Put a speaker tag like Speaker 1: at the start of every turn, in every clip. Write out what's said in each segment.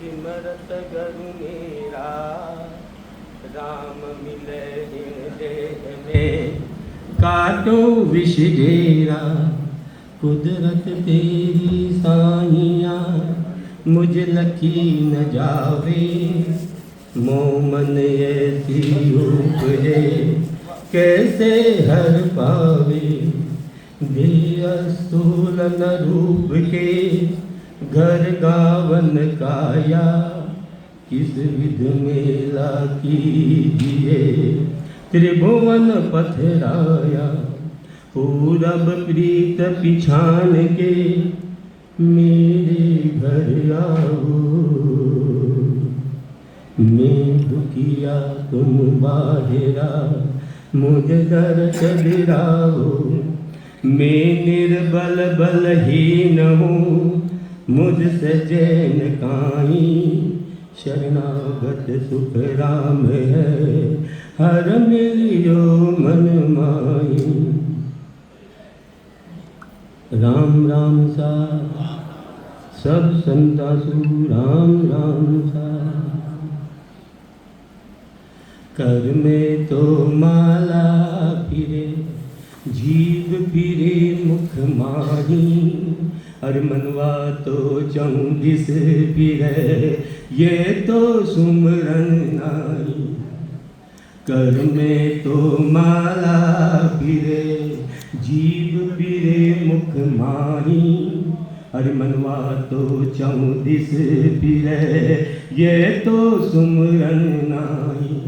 Speaker 1: सिमरत गुरु मेरा, राम मिले देह में काटो विष डेरा। कुदरत तेरी साइया मुझ लखी न जावे, मोमन ऐसी उपजे कैसे हर पावे। दिया स्थूलन रूप के घर गावन काया, किस विध मेला कीजिए त्रिभुवन पथराया। पूरब प्रीत पिछान के मेरे घर आओ, मैं दुखिया तुम बाहिरा मुझ दर चलिराओ। मैं निर्बल बलहीन हूँ मुझसे जैन काई, शरणागत सुख राम है हर मिलियो मन माई। राम राम सा सब संतासु राम राम सा। कर में तो माला फिरे जीव फिरे मुख माही, हर मनवा तो चौंदिस फिरे ये तो सुमरन नाई। कर में तो माला फिरे जीव फिरे मुख माही, हर मनवा तो चौंदिस फिरे ये तो सुमरन नाई।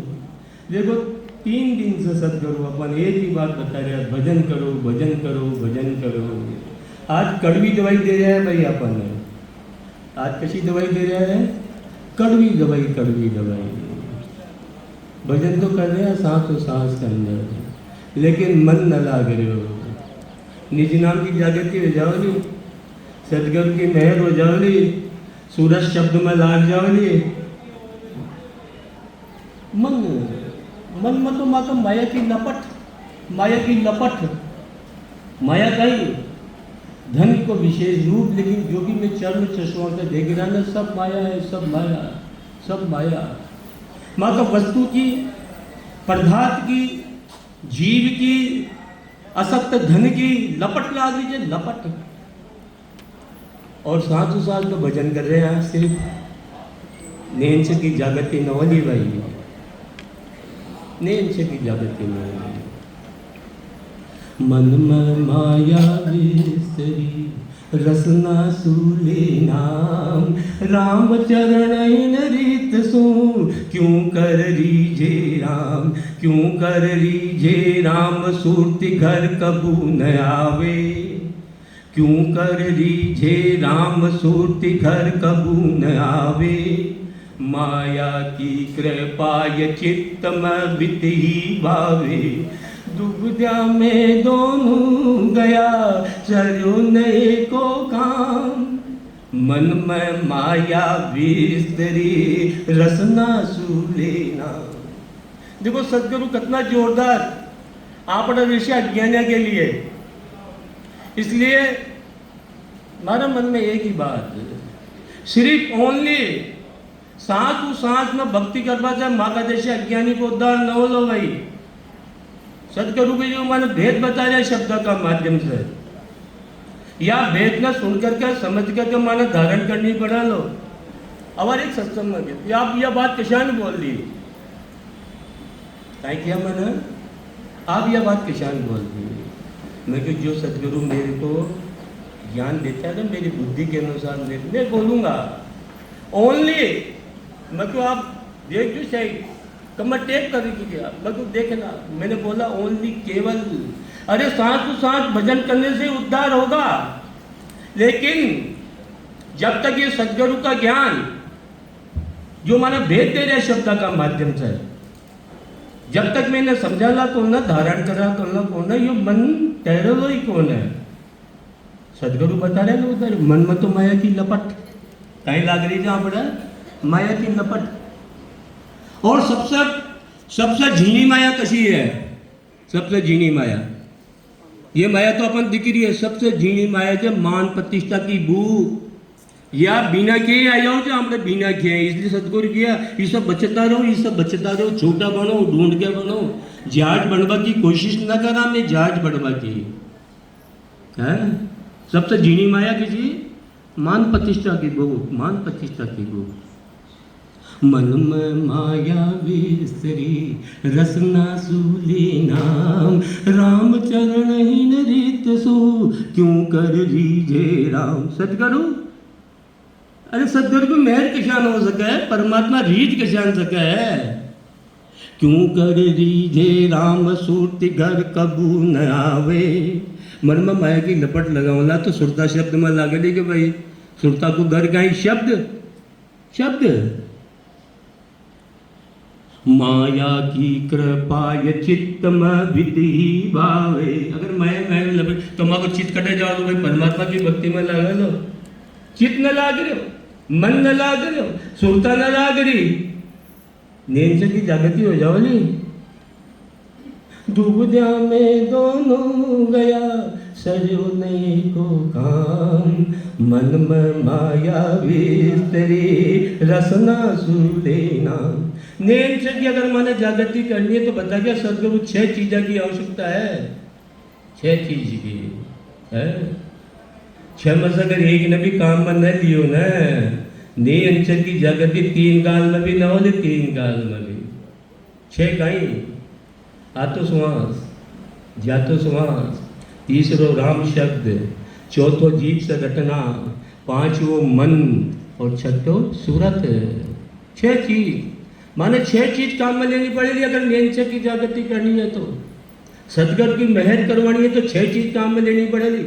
Speaker 1: देखो 3 दिन से सदगुरु अपन एक ही बात बता रहे हैं, भजन करो भजन करो भजन करो। आज कड़वी दवाई दे रहे हैं भाई अपन, आज कैसी दवाई दे रहे हैं? कड़वी दवाई कड़वी दवाई। भजन तो कर रहे हैं सांस और सांस के अंदर, लेकिन मन न लाग रहे हो। निज नाम की जागृति हो जाओगी, सदगुरु की मेहर हो जाओगी, सूरज शब्द में लाग जाओगी। मन मन मत माता माया की लपट, माया की लपट। माया कहीं धन को विशेष रूप, लेकिन जो भी मैं चर्म चश्मा से देख रहा ना, सब माया है, सब माया, सब माया। माता वस्तु की, पदार्थ की, जीव की, असक्त धन की लपट ला दीजिए, लपट। और साथ ही साथ तो भजन कर रहे हैं सिर्फ नेंच की जागती नवली भाई, नेंच की जागती नवली। मन में माया विसरी रसना सूले नाम, राम चरण रीत सो क्यों कर रीजे राम, क्यों कर रीजे राम। सूरति घर कबू न आवे, क्यों कर रीजे राम। सूरति घर कबू न आवे, माया की कृपा ये चित्त में वित ही भावे। दुविधा में दोनों गया चलो नए को काम, मन में माया विस्तरी रसना सूलेना। देखो सदगुरु कितना जोरदार आपने विषय अज्ञान के लिए। इसलिए हमारे मन में एक ही बात, सिर्फ ओनली सांस में भक्ति करवा जाए माँ का जैसे अज्ञानी को उद्धार न हो लो भाई। सदगुरु भी जो माने भेद बता रहे शब्द का माध्यम से, या भेद न सुन करके समझ करके माने धारण करनी पड़ा लो। और एक सत्संग में आप यह बात किसान बोल दी, क्या माना आप यह बात किसान बोल दी। मैं कि जो सदगुरु मेरे को ज्ञान देता है ना मेरी बुद्धि के अनुसार मैं बोलूँगा ओनली। मैं तो आप देख जो सही कमर टेप कर दीजिए, मैं तो देखना मैंने बोला ओनली केवल। अरे सांस तो सांस भजन करने से उद्धार होगा, लेकिन जब तक ये सदगुरु का ज्ञान जो माने भेद दे रहे शब्द का माध्यम से, जब तक मैंने समझाला कौन ना धारण करा करना कौन है, ये मन तैरलो ही कौन है। सदगुरु बता रहे ना उधर मन में तो माया की लपट कहीं लाग रही जहाँ पर माया की लपट। और सबसे झीणी माया कशी है, सबसे झीणी माया ये माया तो अपन दिख रही है। सबसे झीणी माया जो मान प्रतिष्ठा की भूख, या बिना के आ जाओ जो આપણે बिना के इसलिए सदगुरु किया ये सब बचता रहो छोटा बनो ढूंढ के बनो जहाज बनवा की कोशिश ना करा मैं जहाज बनवा की है सबसे जीनी माया किसी मान प्रतिष्ठा की गो मान प्रतिष्ठा की गो मन में माया विसरी रसना सूली नाम राम चरण ही रीत सो क्यों कर रीजे राम सतगुरु अरे सतगुरु को मेहर किसान हो सके है परमात्मा रीत किसान सके है क्यों कर रीजे राम सूरती घर कबू न आवे मन में माया की लपट लगावला तो सुरता शब्द में लागेली कि भाई सुरता को घर कहीं शब्द शब्द माया की कृपा ये चित्त में विधि भावे अगर मैं लपट तुम्हारा चित्त कटे जाओ तो भाई परमात्मा की भक्ति में लगा लो चित्त न लाग रहे हो मन न लाग रहे हो सुरता न लाग रही नींद से की जागृति हो जाओ ली दुबद्या में दोनों गया सजो नहीं को काम मन में माया विस्तरी रसना सूले नाम नींद से की अगर मैंने जागृति करनी है तो बता गया सदगुरु 6 चीज़ों की आवश्यकता है 6 चीज की है 6 में से अगर एक ने भी काम में न लियो न नींद की जागृति 3 काल में भी न हो 3 काल में भी 6 कहीं आतो श्वास जातो श्वास तीसरो राम शब्द चौथो जीव से घटना 5वो मन और छठो सूरत 6 चीज माने 6 चीज काम में लेनी पड़ेगी अगर नींद की जागृति करनी है तो सदगुरु की मेहर करवानी है तो 6 चीज काम में लेनी पड़ेगी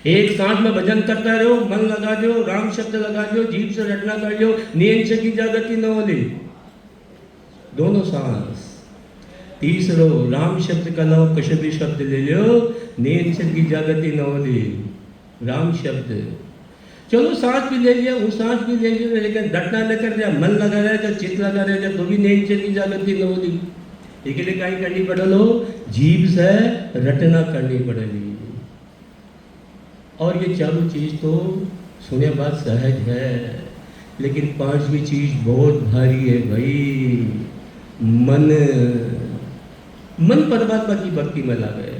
Speaker 1: एक सांस में भजन करता रहो मन लगा दो राम शब्द लगा दो जीव से रटना कर लो नींद की जागृति न हो ले दोनों सांस तीसरो राम शब्द का लो कुछ भी शब्द ले लो नींद की जागृति न हो ले राम शब्द चलो सांस भी ले लिया वो सांस भी ले लिया लेकिन डटना न कर दिया मन लगा रहा है चित्त लगा रहा है तो भी नींद की जागृति न होगी इसलिए कहीं करनी पड़ेलो जीव से रटना करनी पड़ेगी और ये चारों चीज तो सुने बात सहज है लेकिन 5वीं चीज बहुत भारी है भाई मन मन परमात्मा की भक्ति में लागे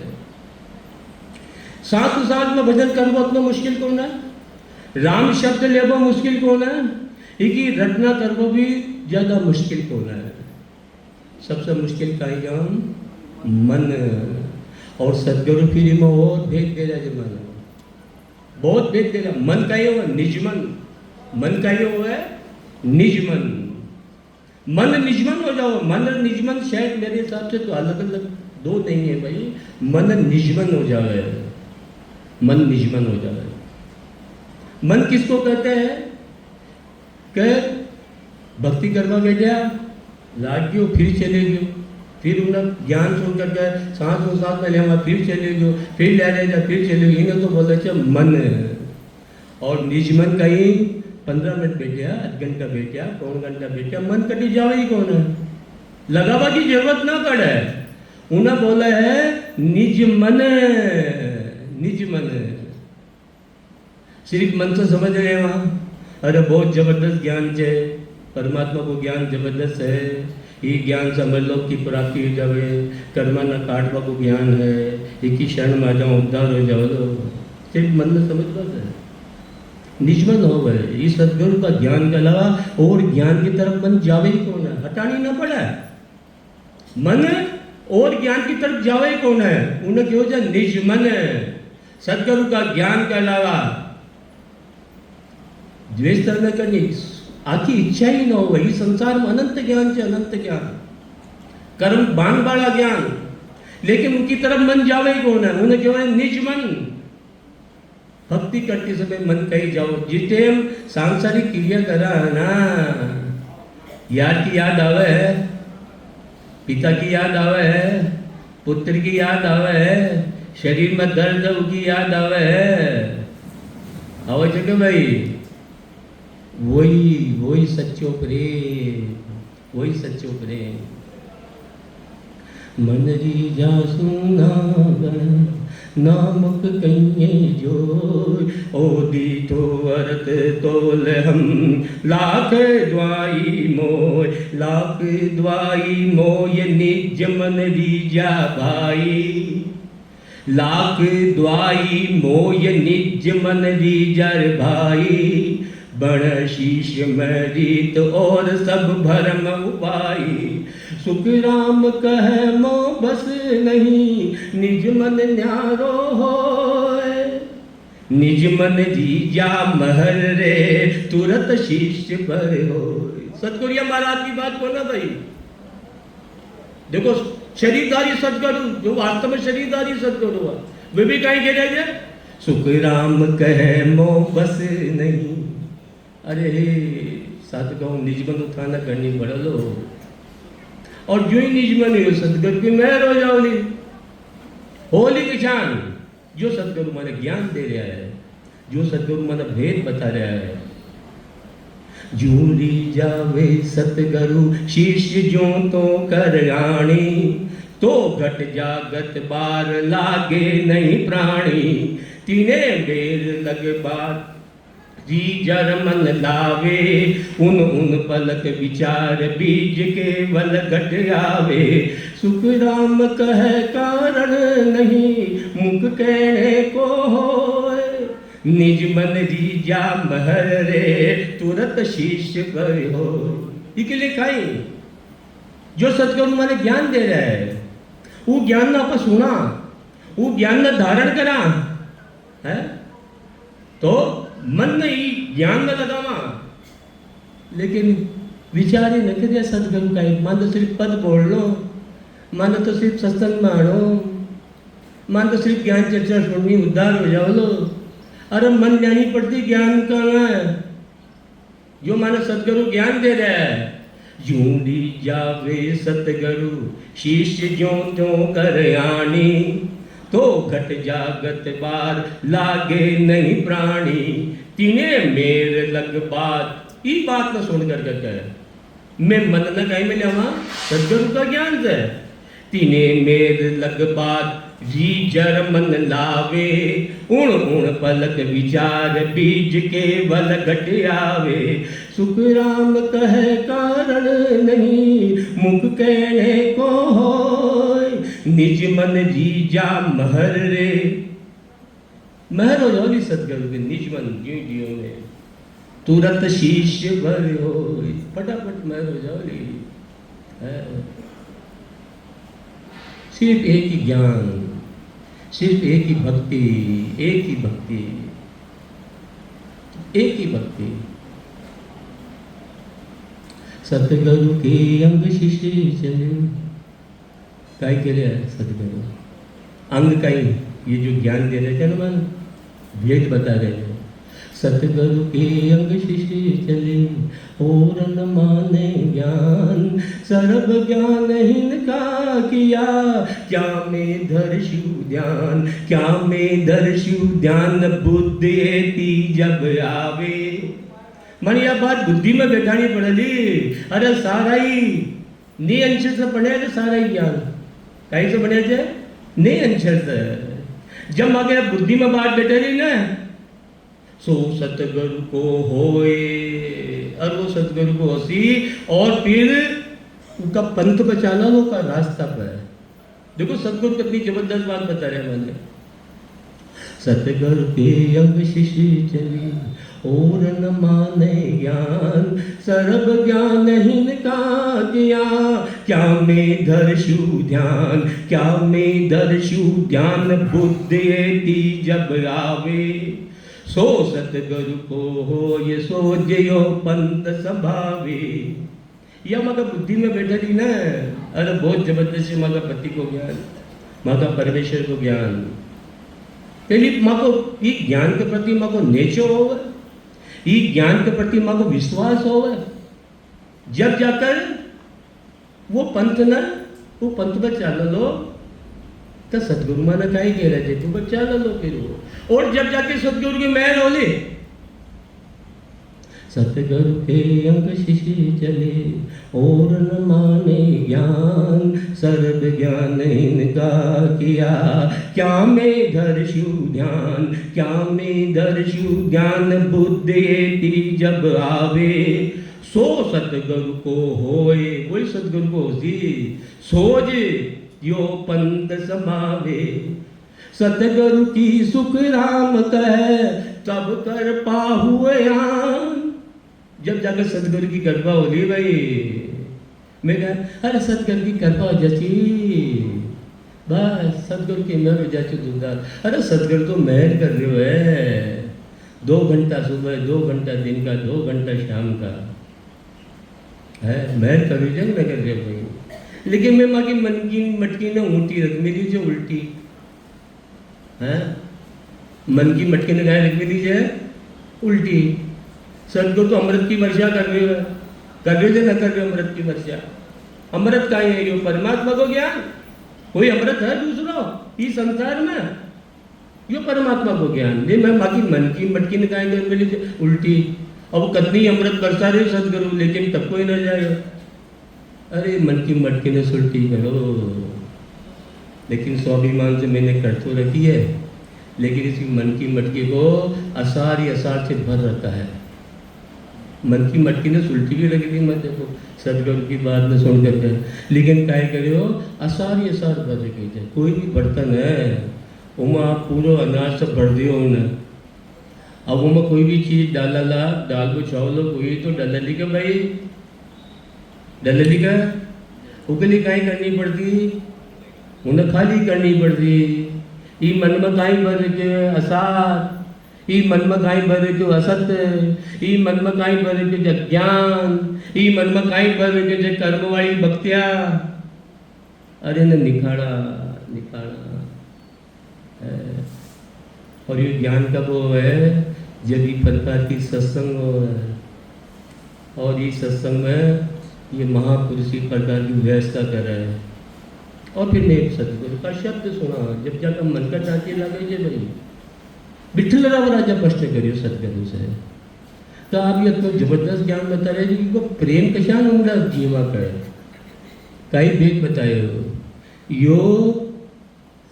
Speaker 1: साथ साथ में भजन करबो उतना मुश्किल कौन है राम शब्द लेबो मुश्किल कौन है इकी रटना करबो भी ज्यादा मुश्किल कौन है सबसे मुश्किल कहीं काम मन और सदगुरु फिर में और भेद दे रहा जमाना बहुत भेद दे रहा मन का ही हुआ निजमन मन का ही हुआ है निजमन मन निजमन हो जाओ मन और निजमन शायद मेरे हिसाब से तो अलग अलग दो नहीं है भाई मन निजमन हो जाए मन निजमन हो जाए मन किसको कहते हैं कि भक्ति करवा बैठा लाग गयो फिर चले गयो फिर उन्हें ज्ञान सुन करके सांस में ले फिर चले गयो फिर ले रहे फिर चले गयो इन्हें तो बोले थे मन और निजमन कहीं 15 मिनट बैठा आध घंटा बैठा पौन घंटा बैठा मन कटी जावे ही कौन है लगावा की जरूरत ना पड़े उन्हें बोला है निज मन सिर्फ मन से समझ रहे हैं वहाँ अरे बहुत जबरदस्त ज्ञान है परमात्मा को ज्ञान जबरदस्त है ये ज्ञान से अमरलोक की प्राप्ति हो जावे कर्मा न काटवा को ज्ञान है एक ही क्षण में आ जाओ उद्धार हो जाओ तो सिर्फ मन में समझ पाते है निजमन हो गए इस सदगुरु का ज्ञान के अलावा और ज्ञान की तरफ मन जावे ही कौन है हटानी ना पड़ा मन और ज्ञान की तरफ जावे ही कौन है उन्हें क्यों जाए निजमन सदगुरु का ज्ञान के अलावा द्वेष न करनी आखी इच्छा ही न हो इस संसार में अनंत ज्ञान से अनंत ज्ञान कर्म बाण वाला ज्ञान लेकिन उनकी तरफ मन जावे ही कौन है उन्हें क्यों है निज मन भक्ति करते समय मन कहीं जाओ जितने हम सांसारिक क्रिया करा है ना यार की याद आवे है पिता की याद आवे है पुत्र की याद आवे है शरीर में दर्द की याद आवे है आवे जगह भाई वही सच्चो प्रेम वही सच्चो प्रेम मन री जा सुना नामक कहीं जोर ओदी तो अर्थ तोल हम लाख द्वाई मोय लाख द्वाई मोय निज मन रीजा भाई लाख द्वाई मोय निज मन रीजर भाई बण शीश में रीत और सब भरम उपाई सुख राम कह मो बस नहीं निज मन न्यारो होए निज मन रीजा महर रे तुरत शीश पर होए। सतगुरु महाराज की बात बोला भाई। देखो शरीरधारी सतगुरु जो वास्तव में शरीरधारी सतगुरु हुआ वे भी कहीं कह रहे थे सुख राम कह मो बस नहीं। अरे सतगुरु निजमन उत्थान करनी पड़ लो और जो ही निजमन हो सतगुरु की मेहर हो जाओली होली किसान जो सतगुरु माने ज्ञान दे रहा है जो सतगुरु माने भेद बता रहा है जूरी जावे सतगुरु शिष्य जो तो कर आणी तो घट जागत बार लागे नहीं प्राणी तीने बेर लग बात जी जर मन लावे उन पलक विचार बीज के बल घट आवे सुख राम कह कारण नहीं मुख कहने को होए निज मन रीजा महर रे तुरत शीश पर हो। इसलिए खाई जो सतगुरु माने ज्ञान दे रहा है वो ज्ञान ना आप सुना वो ज्ञान ना धारण करा है तो मन नहीं ज्ञान में लगावा लेकिन विचार ही न करिए सतगुरु का मान तो सिर्फ पद बोल लो मान तो सिर्फ सत्संग में आनो मान तो सिर्फ ज्ञान चर्चा सुननी उद्धार हो जाओ लो। अरे मन जानी पड़ती ज्ञान का है जो मानो सतगुरु ज्ञान दे रहा है जूंडी जावे सतगुरु शिष्य जो त्यों कर आनी तो घट जागत बार लागे नहीं प्राणी तीने मेर लग बात ई बात न सुन कर कह मैं मन न कहीं में जावा सतगुरु का ज्ञान से तीने मेर लग बात जी जर मन लावे उण पलक विचार बीज के बल घट आवे सुख राम कह कारण नहीं मुख कहने को होय निज मन जीजा महर रे महर हो जाओ सतगुरु के निज मन ज्यों ज्यों में तुरत शीश भर हो फटाफट महर हो जाओ। सिर्फ एक ही ज्ञान सिर्फ एक ही भक्ति एक ही भक्ति एक ही भक्ति सतगुरु के अंग शिष्य चले काय के लिए सतगुरु अंग का ही ये जो ज्ञान दे रहे थे ना मन भेद बता रहे थे सतगुरु के अंग शिष्य चले और न माने ज्ञान सर्व ज्ञान इनका किया क्या में धर्षु ध्यान क्या में धर्षु ध्यान बुद्धि ती जब आवे मन यह बात बुद्धि में बैठानी पड़ेगी। अरे सारा ही ने अंश से पढ़े तो सारा ही ज्ञान कहीं से बने थे ने अंश से जब आगे बुद्धि में बात बैठेगी ना सो सतगुरु को होए और वो सतगुरु को हसी और फिर उनका पंथ बचाना लो का रास्ता पर देखो सतगुरु कितनी जबरदस्त बात बता रहे हैं मैंने सतगुरु के अंग शिष्य चली और न माने ज्ञान सर्व ज्ञान हिनका किया क्या में धर्षु ध्यान क्या में धर्षु ध्यान बुद्धि ती जब आवे सो सतगुरु को हो ये सो जयो पंथ संभावे यह मगर बुद्धि में बैठा थी ना। अरे बहुत जबरदस्त मगर पति को ज्ञान मगर परमेश्वर को ज्ञान पहली माँ को ये ज्ञान के प्रति माँ को नेचो हो ये ज्ञान के प्रति माँ को विश्वास हो जब जाकर वो पंथ ना वो पंथ पर चाल लो तो सतगुरु माना का ही कह रहे थे तू बच्चा लो फिर वो और जब जाके सतगुरु की महर होली सतगुरु के अंग शिशि चले और न माने ज्ञान, सर्व ज्ञान इनका किया, क्या में धरशु ध्यान, क्या में धरशु ज्ञान, बुद्धि एती जब आवे, सो सतगुरु को होए, वही सतगुरु को होती, सोज यो पंथ समावे, सतगुरु की सुख राम कह तब कर पाहुए आन। जब जाकर सतगुरु की कृपा होली भाई, मैं कहा अरे सतगुरु की कृपा जची, बस सतगुरु की मेहर हो जाची दुदार। अरे सतगुरु तो मेहर कर रहे हो है, 2 घंटा सुबह, 2 घंटा दिन का, 2 घंटा शाम का है, मेहर कर रही जंग न कर रहे भाई। लेकिन मैं माँ की मन की मटकी ने ऊँटी रख मिली जो उल्टी है, मन की मटकी ने गाय रख मिली जो उल्टी। सतगुरु तो अमृत की वर्षा कर रहे हो, कर रहे थे न कर रहे हो अमृत की वर्षा। अमृत का है यो परमात्मा को ज्ञान, कोई अमृत है दूसरा इस संसार में, यो परमात्मा को ज्ञान दे। मैं बाकी मन की मटकी ने गाय रख मिली उल्टी, अब कतनी अमृत बरसा रहे सतगुरु, लेकिन तब कोई न जाए। अरे मन की मटकी ने सुल्टी करो, लेकिन स्वाभिमान से मैंने कर तो रखी है, लेकिन इसी मन की मटकी को असार ही असार से भर रखा है। मन की मटकी ने सुल्टी भी रखी थी, मत देखो सतगुरु की बात न सुन करके, लेकिन काय करो असार ही असार भर रखी है। कोई भी बर्तन है उमा आप पूरा अनाज से भर दियो उन्हें, अब उमा कोई भी चीज़ डाला ला, दाल को चावल कोई तो डलली का भाई, डलली का उगली काई करनी पड़ती, उन्हें खाली करनी पड़ती। ई मन में काई भर के असार, ई मन में काई भर के असत्य, ई मन में काई भर के ज्ञान, ई मन में काई भर के कर्म वाली भक्तिया। अरे न निखाड़ा निखाड़ा है। और ये ज्ञान का वो है जब ये प्रकार की सत्संग हो है, और ये सत्संग में ये महापुरुष इस प्रकार की व्यवस्था कर रहे हैं। और फिर मैं सतगुरु का शब्द सुना, जब जाकर मन का टाँचे लगे जे भाई विठल राव राजा प्रश्न करियो सतगुरु से, तो आप ये तो जबरदस्त ज्ञान बता रहे हैं कि प्रेम कशान उमड़ा जीवा करे, कई भेद बताए हो, यो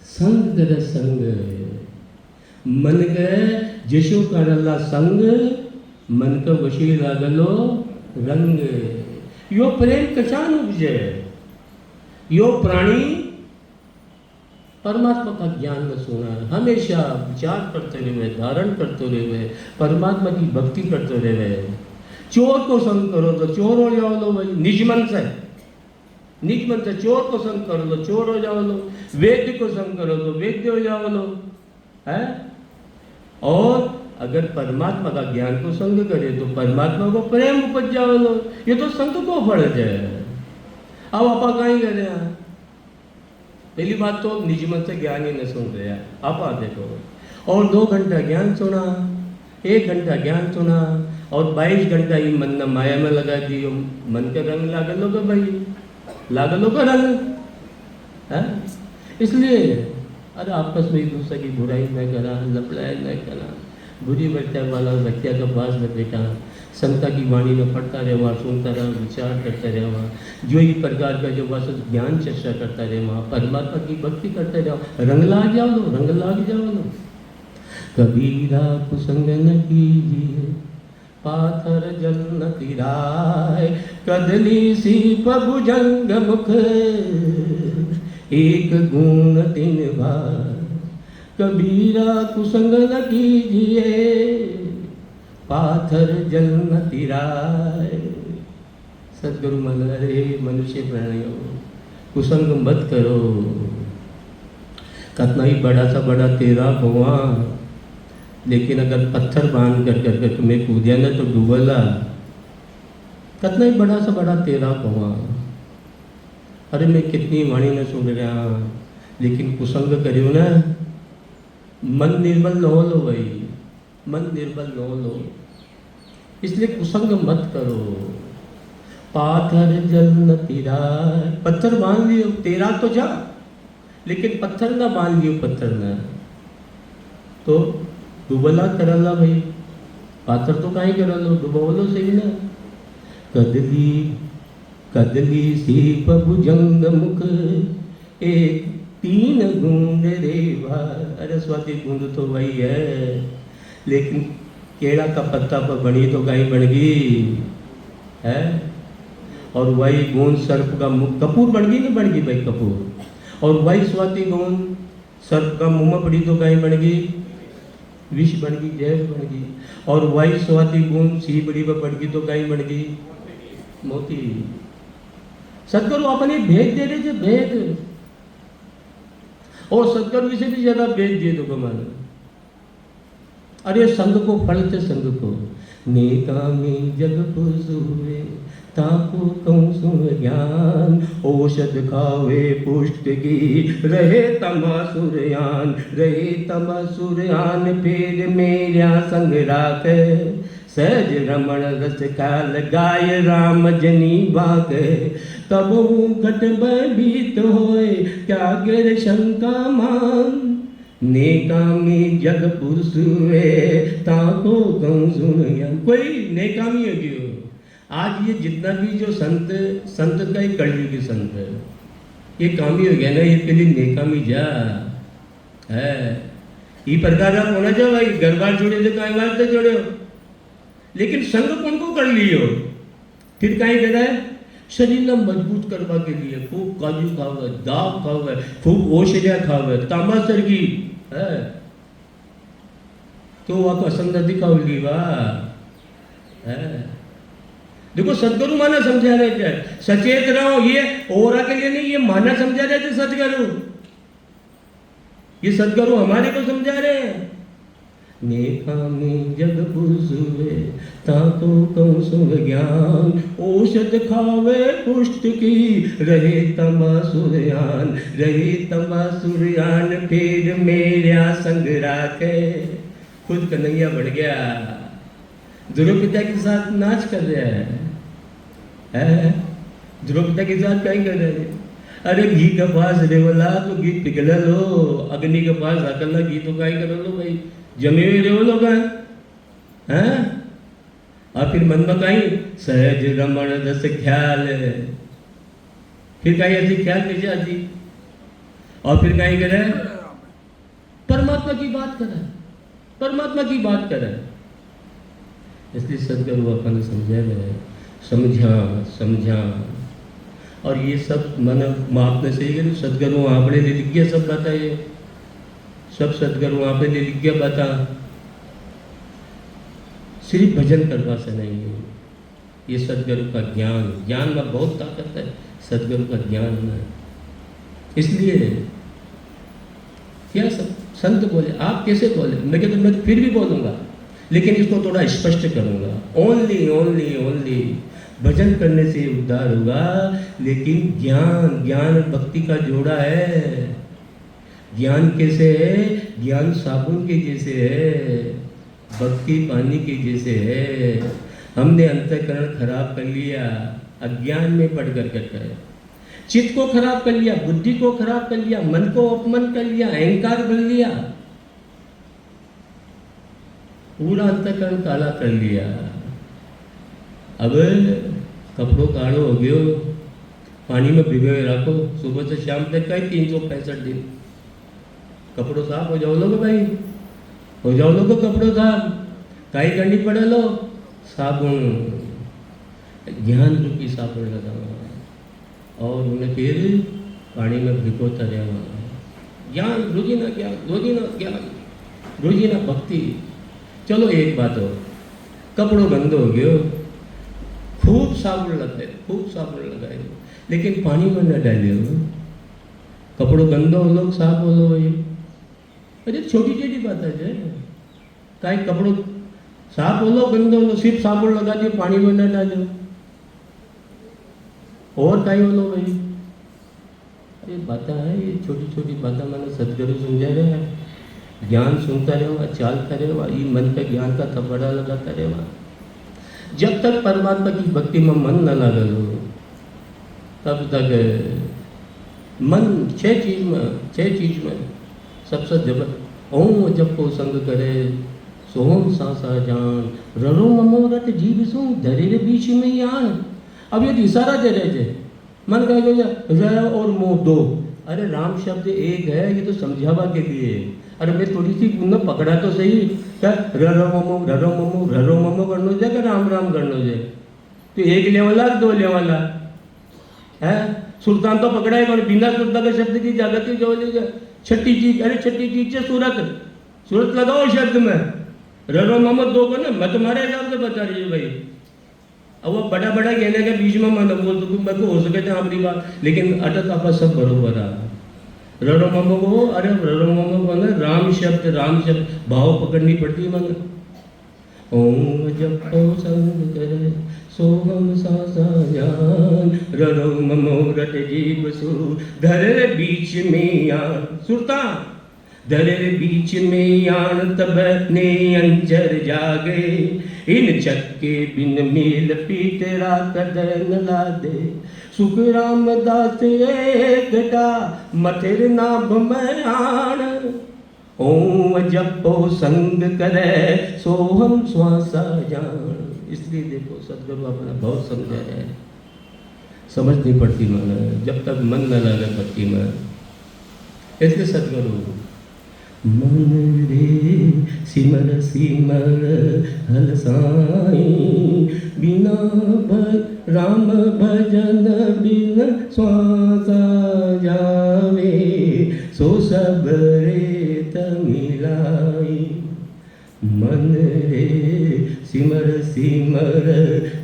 Speaker 1: संग कर संग, मन के जशो करला संग, मन का वशी लागलो रंग, यो प्रेम कशान उपजे, यो प्राणी परमात्मा का ज्ञान में सोना है, हमेशा विचार करते रहे, धारण करते रहे, परमात्मा की भक्ति करते रहे। चोर को संग करो तो चोर हो जाओ लो भाई, निज मन से चोर को संग करो तो चोर हो जाओ लो, वेद्य को संग करो तो वेद्य हो जाओ लो है। और अगर परमात्मा का ज्ञान को संग करे तो परमात्मा को प्रेम उपज जाओ लो, ये तो संग को फर्ज है। अब आपा कहीं करे हैं, पहली बात तो निज मन से ज्ञान ही न सुन रहे हैं आपा देखो, और 2 घंटा ज्ञान सुना, 1 घंटा ज्ञान सुना, और 22 घंटा ही मन न माया में लगा दियो, मन का रंग लागलो का भाई, लागलो का रंग है। इसलिए अरे आपस में एक दूसरे की बुराई न करा, लपड़ाई न करा, बुरी बच्चा वाला बच्चा का पास न बेटा, संता की वाणी में पढ़ता रहे वहाँ, सुनता रहा, विचार करता रहे वहाँ, जो ही प्रकार का जो बस ज्ञान चर्चा करता रहे वहाँ, परमात्मा की भक्ति करते रहो, रंग लाग जाओ लो, रंग लाग जाओ लो। कबीरा कुसंग न कीजिए पाथर जल न तिराय, कदली सी भुजंग मुख एक गुण 3 बार, कबीरा कुसंग न कीजिए पाथर जल न तिराय। सदगुरु मन अरे मनुष्य प्राणियों कुसंग मत करो, कितना ही बड़ा सा बड़ा तेरा हुआ, लेकिन अगर पत्थर बांध कर तुम्हें कूदिया ना तो डूबला, कितना ही बड़ा सा बड़ा तेरा हुआ। अरे मैं कितनी वाणी न सुन रहा, लेकिन कुसंग करियो ना, मन निर्मल न हो लो भाई, मन निर्मल न हो लो, इसलिए कुसंग मत करो। पाथर जल न तिरा, पत्थर बांध लियो, तेरा तो जा, लेकिन पत्थर ना बांध लियो, पत्थर ना तो डूबला करला भाई। पात्र तो काई कर लो डुबोलो सही ना। कदली कदली सीप भुजंग मुख एक तीन गूंद रेवा। अरे स्वाति गूंद तो वही है, लेकिन केड़ा का पत्ता पर बनी तो कहीं बन गई है। और वही गूंद सर्प का मुख, कपूर बन गई नहीं बन गई भाई कपूर। और वही स्वाति गूंद सर्प का मुंह में पड़ी तो कहीं बन गई विष बन गई, जहर बन गई। और वही स्वाति गूंद सीबड़ी पर पड़ गई तो कहीं बन गई मोती। सदगुरु अपने भेद दे रहे थे, भेद। और सदगुरु से भी ज्यादा भेद दिए तो मानो। अरे संग को फल थे संग को नेकामी जग पुजुए ताको कौसुम ज्ञान औषध खावे पुष्ट की रहे तमासुरयान रहे तमासुरयान फिर मेरा संग राख सहज रमण रस काल गाय राम जनी बाग तब घट भीत होए क्या गिर शंका मान नेकामी जग पुरुष ताको कहूँ सुन। कोई नेकामी हो गयो। आज ये जितना भी जो संत का ही कलयुगी संत है ये कामी हो गया ना, ये पहले नेकामी जा है ये प्रकार आप होना चाहिए भाई। घर बार जोड़े थे कहीं बार तो जोड़े हो, लेकिन संग कौन को कर लियो फिर कहीं कह रहा है शरीर मजबूत करवा के लिए खूब काजू खावे दाग खावे खूब औषधियां खावे तामासर की है तो वह असंगति खाओगी वाह है। देखो सदगुरु माना समझा रहे थे सचेत रहो, ये और के लिए नहीं, ये माना समझा रहे थे सदगुरु। ये सदगुरु हमारे को समझा रहे हैं। नेकामी जग पुजुए ताको कौसुम ज्ञान औषध खावे पुष्ट की रहे तमासुरयान फिर मेरा संग राखे। खुद कन्हैया बढ़ गया, ध्रुव पिता के साथ नाच कर रहा है। ध्रुव पिता के साथ कहीं कर रहे हैं। अरे घी का पास रेवला तो घी पिघला लो, अग्नि के पास अकला घी तो कहीं कर लो भाई, जमे हुए रेवलो का हैं। और फिर मन में कहीं सहज रमण रस ख्याल, फिर कहीं ऐसी ख्याल कैसे आती। और फिर कहीं करे परमात्मा की बात करे, परमात्मा की बात करे। इसलिए सदगुरु अपन समझा रहे, समझा और ये सब मन आपने सही करी। सदगुरु आपने ले लिख गया सब बात ये सब सदगुरु आपने ले लिख गया बात। सिर्फ भजन करवा से नहीं है, ये सदगुरु का ज्ञान में बहुत ताकत है, सदगुरु का ज्ञान में। इसलिए क्या सब संत बोले, आप कैसे बोले, मैं फिर भी बोलूँगा लेकिन इसको थोड़ा स्पष्ट करूँगा। ओनली भजन करने से उद्धार होगा, लेकिन ज्ञान भक्ति का जोड़ा है। ज्ञान कैसे है, ज्ञान साबुन के जैसे है, भक्ति पानी के जैसे है। हमने अंतःकरण खराब कर लिया, अज्ञान में पड़ कर चित्त को खराब कर लिया, बुद्धि को खराब कर लिया, मन को अपमान कर लिया, अहंकार कर लिया, पूरा अंतःकरण काला कर लिया। अब कपड़ों काढ़ो हो गयो, पानी में भिगोए रखो, सुबह से शाम तक का ही 365 दिन। कपड़ों साफ हो जाओ लोग भाई, हो जाओ लोग कपड़ों साफ। काई करनी पड़े लो, साबुन, ज्ञान रूपी साबुन लगाओ और उन्हें फिर पानी में भिगोता रहो। ज्ञान रोजीना ज्ञान, रोजीना भक्ति। चलो एक बात हो, कपड़ों गंदे हो गयो, खूब साबुन लगाए, लेकिन पानी में न डालियो। कपड़ों गंदो हो लोग साफ हो लो भाई, अरे छोटी बात है। कहीं कपड़ों साफ हो लो गंदे हो लो, सिर्फ साबुन लगा दियो, पानी में न डालो, और कहीं हो लो भाई। ये बातें है, ये छोटी बातें मैंने सदगुरु समझा रहे हैं। ज्ञान सुनता रहेगा, चालता रहेगा, ये मन का ज्ञान का थपड़ा लगाता रहेगा। जब तक परमात्मा की भक्ति में मन न लगा लो, तब तक मन छह चीज में सबसे जब ओम जब को संग करे सोहम सासा जान ररो ममो रट जीव सु धरे रे बीच में यान। अब ये इशारा दे रहे थे, मन कहेगा र और मो दो, अरे राम शब्द एक है, ये तो समझावा के लिए। अरे मैं थोड़ी सी न पकड़ा तो सही, क्या ररो ममो करनो जाए क्या राम राम करनो जाए? तो एक लेवला दो लेवला है। सुल्तान तो पकड़ा है, बिना सुल्तान के शब्द की जागती जो छठी चीज, अरे छठी चीज से सूरत लगाओ शब्द में, ररो ममो दो को ना, मैं तुम्हारे हिसाब से बता रही हूँ भाई। अब वो बड़ा बड़ा कहने के बीच में मन बोल तो मेरे को हो सके थे हमारी बात, लेकिन अटक आपा सब बरोबर आ ररो ममो को। अरे ररो ममो को ना राम शब्द भाव पकड़नी पड़ती है मन। ओम जप संग करे सोहम सासा जान ररो ममो रट जीव सु धरे बीच में यान। सुरता धरे बीच में यान तब ने अंजर जागे, इन चक्के बिन मेल पीटरा कदन ला दे। सुख रामदास एकटा मथिर नाभ में आन, ओम जपो संग करे सोहम श्वासा जान। इसलिए देखो सदगुरु अपना बहुत समझा है, समझ नहीं पड़ती मन जब तक मन न लगे भक्ति में। इसलिए सदगुरु मन रे सिमर हल साई, बिना राम भजन बिन श्वासा जावे, सो सब रे मिलाई। मन रे सिमर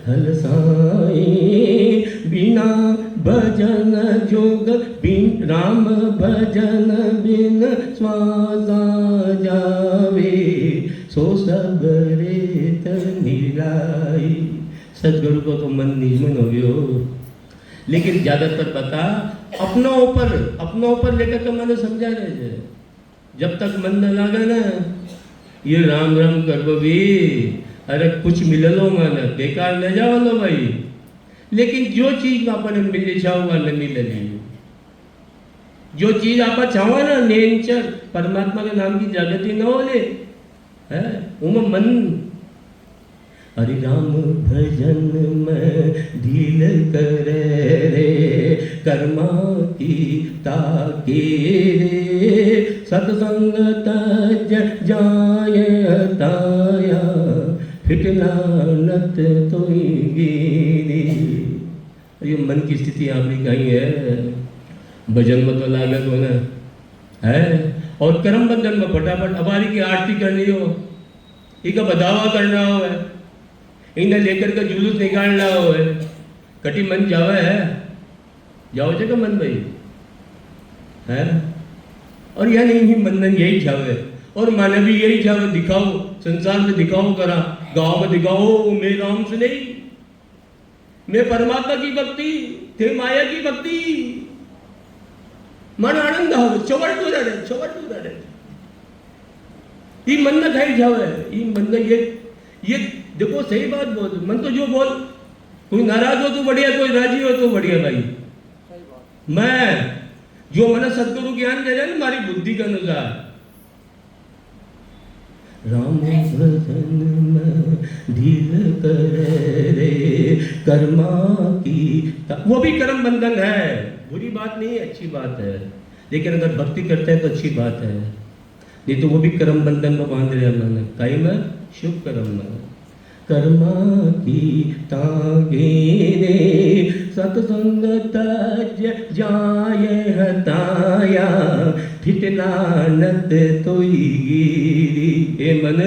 Speaker 1: हल साई, बिना भजन जोग बिन राम भजन बिन श्वासा जावे, सो सब रेत मिलाई। सदगुरु को तो मन निजमन हो गयो, लेकिन ज्यादातर पता अपनों ऊपर लेकर तो मैंने समझा रहे थे। जब तक मन न लगा ना ये राम राम करबो भी, अरे कुछ मिललो मन बेकार न जाओ लो भाई। लेकिन जो चीज आपने मिलनी चाहोगा न मिलेगी, जो चीज आप चाहो ना नेचर परमात्मा के नाम की जागृति न हो ले है उम मन। हरि राम भजन में दिल करे रे, कर्मा की ताके रे, सत्संग तज जाए ताया, फिटलानत तोई गिरी। ये मन की स्थिति आपने कही है, भजन में तो लागत होना है, और कर्म बंधन में फटाफट अबारी की आरती करनी हो, इनका बधावा करना हो, इन्हें लेकर के जुलूस निकालना हो, कटी मन जावे है, जाओ जगह मन भाई है। और यह नहीं ही मन यही जावे, और माने भी यही जावे, दिखाओ संसार में दिखाओ करा, गांव में दिखाओ मैं राम से नहीं, मैं परमात्मा की भक्ति थे, माया की भक्ति। मन आनंद हो चवड़तू रहे ये मन न खाई जावे, ये मन न ये देखो सही बात बोल, मन तो जो बोल, कोई नाराज हो तो बढ़िया, कोई राजी हो तो बढ़िया भाई। मैं जो मन सदगुरु ज्ञान दे रहे ना हमारी बुद्धि के अनुसार, राम भजन में दिल करे रे, कर्मा की वो भी कर्म बंधन है, बुरी बात नहीं है, अच्छी बात है। लेकिन अगर भक्ति करते हैं तो अच्छी बात है, नहीं तो वो भी कर्म बंधन में बांध रहे हैं। कई में शुभ कर्म में कर्मा की तागे रे, सत्संग तज जाए हताया, ठिठलानत तोई गिरी। ए मन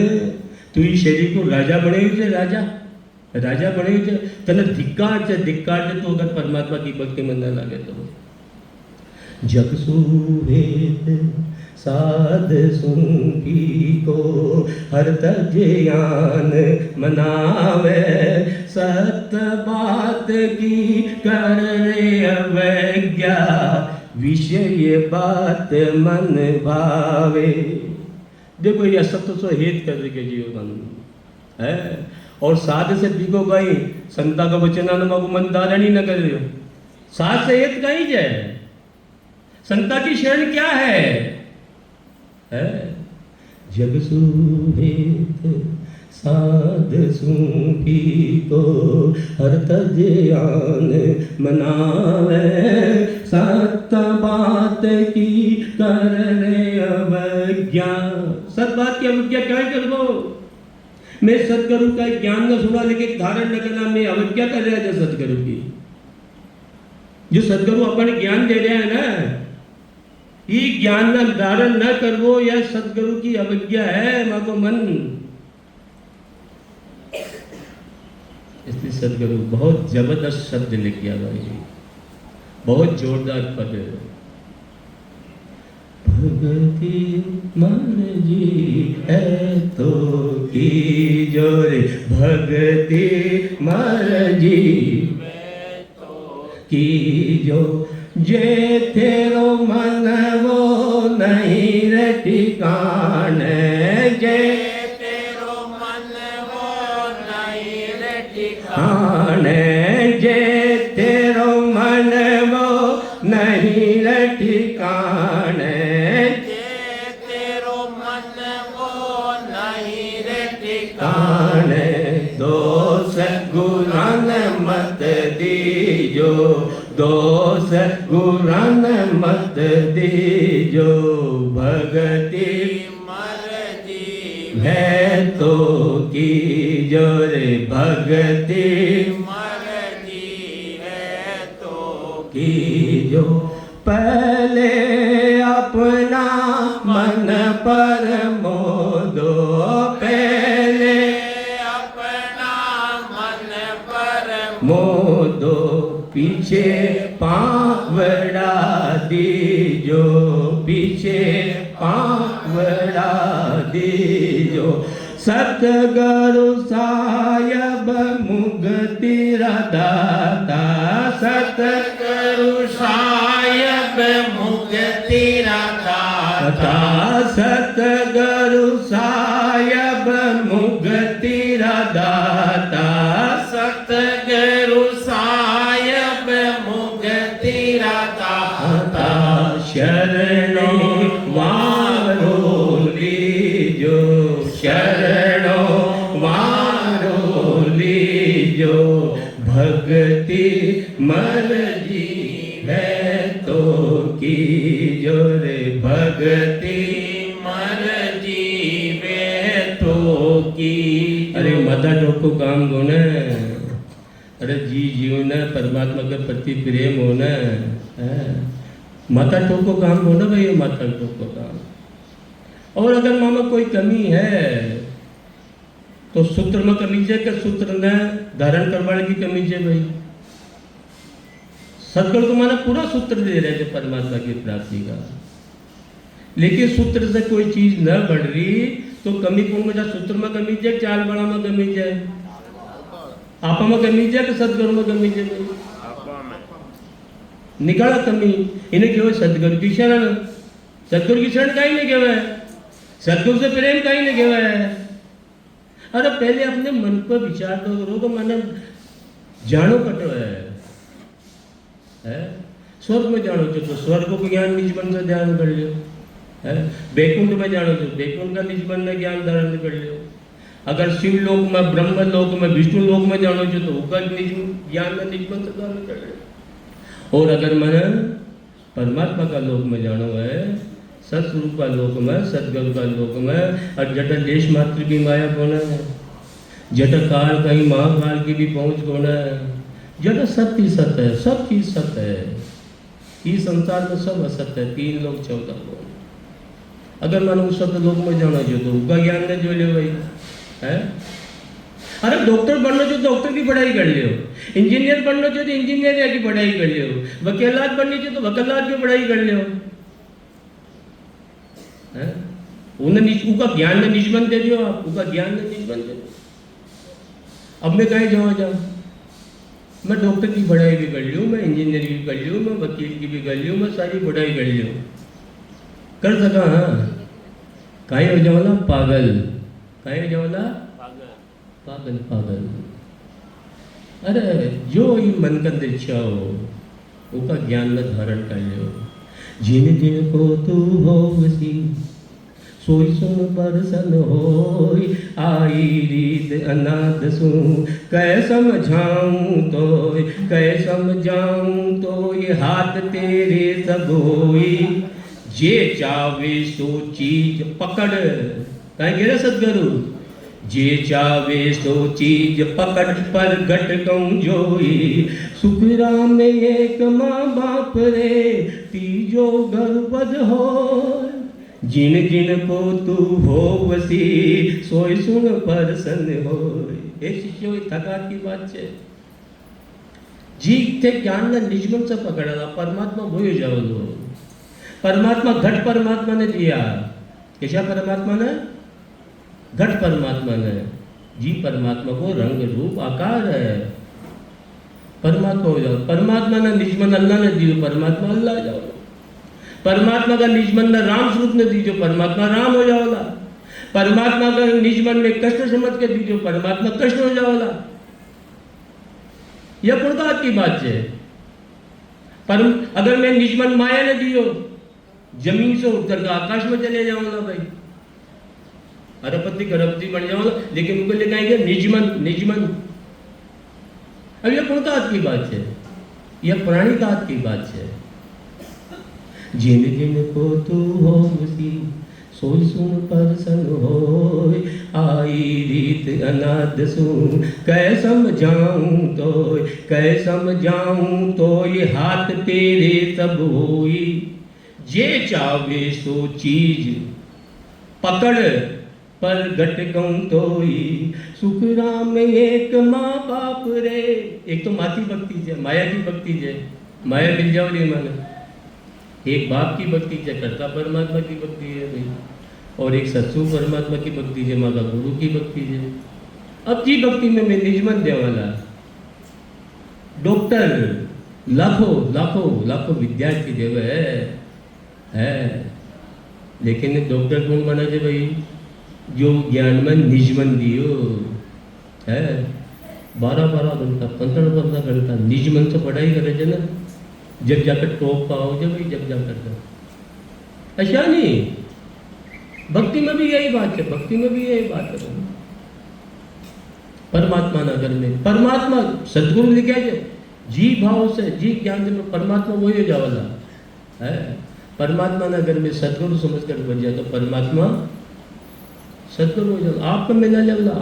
Speaker 1: तू ही शरीर को राजा बने उसे, राजा बने उसे, तने धिक्कार से तो अगर परमात्मा की भक्ति में न लगे तो। जग सुवेद साध सुनकी को हर तज्ञान मनावे, सत्य बात की कर रे अवज्ञा, विषय बात मन भावे। देखो ये असत्य सो हेत कर के जीवन है, और साध से दिखो गई संता का वचना न मन धारण न कर, साध से हेत कहीं जाए, संता की शरण क्या है? जग सुहेत साध सूखी को हर तजयान मनावे सत बात की करने अवज्ञा। सत बात की अवज्ञा क्या कर दो। मैं सतगुरु का ज्ञान न सुना लेकिन धारण न करना, मैं अवज्ञा कर रहा है सतगुरु की। जो सतगुरु अपन ज्ञान दे रहा है ना, ये ज्ञान न धारण न करवो यह सतगुरु की अवज्ञा है माको मन। इसलिए सतगुरु बहुत जबरदस्त शब्द लिख गया भाई, बहुत जोरदार पद है। भगति मर्जी है तो कीजो रे, भगति मर्जी कीजो, जे तेरो मन वो नहीं रे ठिकाने, जे तेरो मन वो नहीं रे ठिकाने, जे तेरो मन वो नहीं रे ठिकाने, जे तेरो मन वो नहीं रे ठिकाने। दोष गुरन मत दीजो, दोष गुरन मत दीजो, भगति मर्जी है तो कीजो रे, भगति मर्जी है तो कीजो। पहले अपना मन पर मोदो, पहले अपना मन पर मोदो, पीछे पावड़ा दीजो, पीछे पावड़ा दीजो। सतगुरु साहिब मुक्ति दाता, सतगुरु साहिब मुक्ति दाता, सतगुरु साहिब मुक्ति दाता, सतगुरु साहिब मुक्ति दाता। शरणो वारो लीजो, शरणो वारो लीजो, भक्ति मर्जी है तो कीजो रे, भक्ति मर्जी है तो की। अरे माता टोको काम को न, अरे जी जीव न परमात्मा के प्रति प्रेम हो न, माता टोको काम हो ना भाई, माता टोको काम। और अगर मामा कोई कमी है तो सूत्र में कमी है कि सूत्र न धारण करवाने की कमी है भाई। सतगुरु तो माना पूरा सूत्र दे रहे थे परमात्मा की प्राप्ति का, लेकिन सूत्र से कोई चीज न बढ़ रही तो कमी कौन में, सूत्र में कमी है, चाल बड़ा में कमी है, आपा में कमी है कि सतगुरु में कमी है भाई। निकाला कमी, इन्हें केवल सतगुरु की शरण, सतगुरु की शरण कहीं नहीं केवल, सतगुरु से प्रेम कहीं नहीं केवल है। अरे पहले अपने मन पर विचार करो तो मन जानो कटो है? स्वर्ग में जानो तो स्वर्ग को ज्ञान निज मन से ध्यान कर लियो, है बैकुंठ में जानो तो बैकुंठ का निज मन में ज्ञान धारण कर लियो। अगर शिव लोक में, ब्रह्म लोक में, विष्णु लोक में जानो तो उसका निज ज्ञान में निज मन से धारण कर लियो। और अगर मन परमात्मा का लोक में जानो है, सतस्वरूप का लोक में, सतगुरु का लोक में, और जटा देश मात्र की माया कौन है, जटा काल कहीं महाकाल की भी पहुंच कौन है, जटा सत्य सत्य है, सब चीज सत्य है। इस संसार में सब असत्य है, 3 लोग 14 लोग। अगर मानो उस सत्य लोक में जाना जो तो उसका ज्ञान ने जो ले भाई है। अरे डॉक्टर बनना जो डॉक्टर की पढ़ाई कर लियो, इंजीनियर बनना जो तो इंजीनियर की पढ़ाई कर लियो, वकीलात बननी जो तो वकीलात की पढ़ाई कर लियो, है उन्हें उनका ज्ञान ने निजमन दे दियो, आप उनका ज्ञान ने निजमन दे दियो। अब मैं कहीं जाऊँ, मैं डॉक्टर की पढ़ाई भी कर लियो, मैं इंजीनियर की कर लियो, मैं वकील की भी कर लियो, मैं सारी पढ़ाई कर लियो, कर सका। हाँ कहीं हो जाओ ना पागल, कहीं हो जाओ ना पागल पागल। अरे जो ही मन का इच्छा हो उसका ज्ञान में धारण कर लियो। जिन जिन को तू हो वसी सोई सुन परसन होय आई रीत अनाथ सु कै समझाऊं तो ये हाथ तेरे सब होई जे चावे सो चीज पकड़ कहेंगे ना सदगुरु जे चावे सो चीज पकड़ पर घट कहूं जोई सुख राम में एक माँ बाप रे तीजो घर बद हो जिन जिन को तू हो वसी सोई सुन परसन हो। हे शिष्यो ये थकात की बात है जी ते ज्ञान ने निजमन से पकड़ा परमात्मा भूल जाओ लो परमात्मा घट परमात्मा ने दिया कैसा परमात्मा ने घट परमात्मा ने जी परमात्मा को रंग रूप आकार है परमात्मा हो जाओ परमात्मा ने निजमन अल्लाह ने दियो परमात्मा अल्लाह जाओ परमात्मा का निजमन ने राम स्वरूप ने दीजो परमात्मा राम हो जाओला परमात्मा का निजमन में कष्ट समझ के दीजो परमात्मा कृष्ण हो जाओला यह पुरदात की बात है पर अगर मैं निजमन माया ने दियो जमीन से उतर कर आकाश में चले जाऊंगा भाई अरबपति खरबपति बन जाऊंगा लेकिन उनको लेकर आएंगे निजमन अब यह पुरदात की बात है यह पुरानी दात की बात है जिन जिन को तू हो उसी सोई सुन परसन होय आई रीत अनाथ सु कै समझाऊं तो ये हाथ तेरे सब होई जे चावे सो चीज पकड़ पर घट कहूं तोई सुख राम में एक माँ बाप रे एक तो माती भक्ति है माया की भक्ति है माया मिल जाओ नहीं माना एक बाप की भक्ति है कर्ता परमात्मा की भक्ति है भाई और एक सत्सु परमात्मा की भक्ति है माँ का गुरु की भक्ति है। अब जी भक्ति में मैं निजमन दे वाला डॉक्टर लाखों विद्यार्थी देव है लेकिन डॉक्टर कौन बना है भाई जो ज्ञान में निजमन दियो है 12-12 घंटा 15-15 घंटा निजमन से पढ़ाई करे ना जब जाकर टॉप पाओ जब भाई जब जाकर अच्छा नहीं भक्ति में भी यही बात है परमात्मा नगर में परमात्मा सदगुरु लिखे जी भाव से जी ज्ञान में परमात्मा वही हो जावाला है परमात्मा नगर में सदगुरु समझ कर बन जाए तो परमात्मा सदगुरु हो जाओ आपका मिला लेवला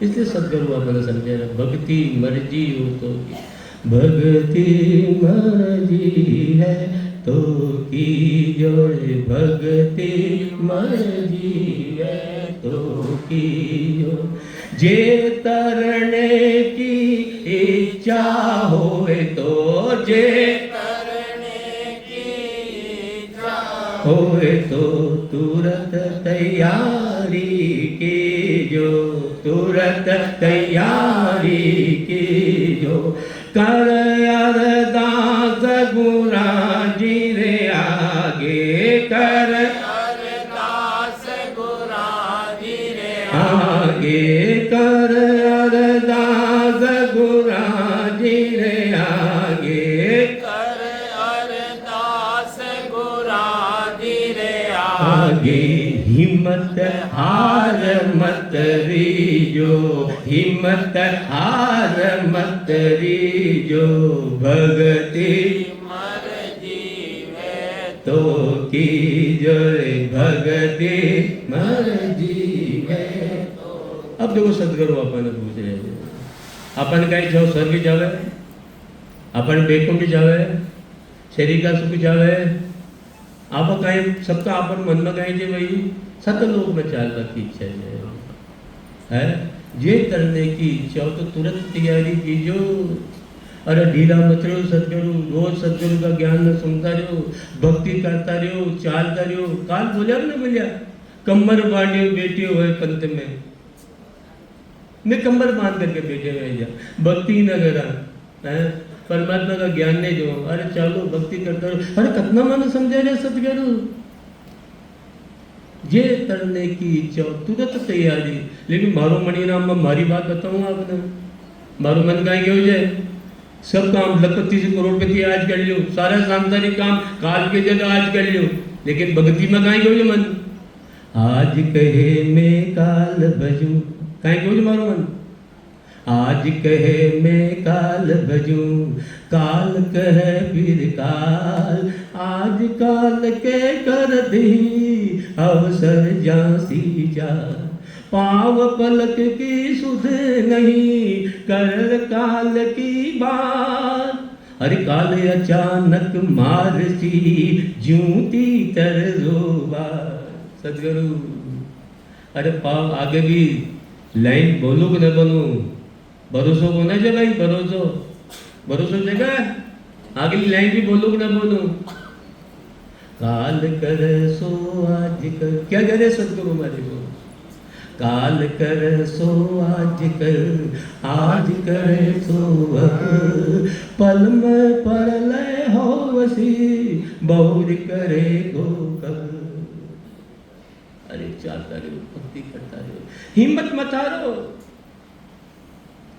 Speaker 1: इसलिए सदगुरु आपने समझे भक्ति मर्जी हो तो भक्ति मर्जी है तो की जोड़े भक्ति मर्जी है तो की जो जे तरने की इच्छा होए तो जे तरने की इच्छा होए तो तुरंत तैयारी की जो कर अरदास गुरा जी रे आगे कर अरदास गुरा जी रे आगे कर अरदास गुरा जी रे आगे कर अरदास गुरा जी रे आगे हिम्मत हार मत रीजो हिम्मत हार मत रीजो भगति मर्जी है तो की जोरे भगति मर्जी है। अब देखो सदगुरु अपन पूछ रहे हैं अपन कहीं जाओ स्वर्ग जावे अपन बैकुंठ जावे शरीर का सुख जावे आप कहीं सबका अपन मन में कहीं जे भाई सतलोक में चालने की इच्छा है ये करने की इच्छा हो तो तुरंत तैयारी कीजो अरे ढीला मत रहो सदगुरु रोज सदगुरु का ज्ञान में सुनता रहो भक्ति करता रहो चालता रहो काल बोलिया ना बोलिया कमर बांधे बैठे हुए पंथ में मैं कमर बांध करके बैठे हुए जा भक्ति न करा है परमात्मा का ज्ञान नहीं जो अरे चलो भक्ति करता रहो अरे कितना मन समझा रहे सदगुरु ये करने की इच्छा तुरंत तैयारी लेकिन मारो मणिराम में मारी बात बताऊंगा आपने मारो मन का हो जाए सब काम लखपति से करोड़पति आज कर लियो सारा सांसारिक काम काल के जगह आज कर लियो लेकिन भक्ति में कहीं गयो मन आज कहे मैं काल भजू, कहीं गयो मारो मन आज कहे मैं काल भजू, काल कहे फिर काल, आज काल के कर दी अवसर जासी जा, पाव पलक की सुध नहीं कर काल की बात, अरे काल अचानक मारसी जूती तर रोबा। सदगुरु अरे पाव आगे भी लाइन बोलो कि न बोलो, भरोसो को ना भाई, भरोसो जगह अगली लाइन भी बोलो कि ना बोलो। काल कर सो आज कर, क्या कह रहे सदगुरु हमारे को, काल कर सो आज कर, आज करे सो पल में परलय हो वसी, बहुर करे गो कब। अरे चाहता रहो, भक्ति करता रहो, हिम्मत मत हारो।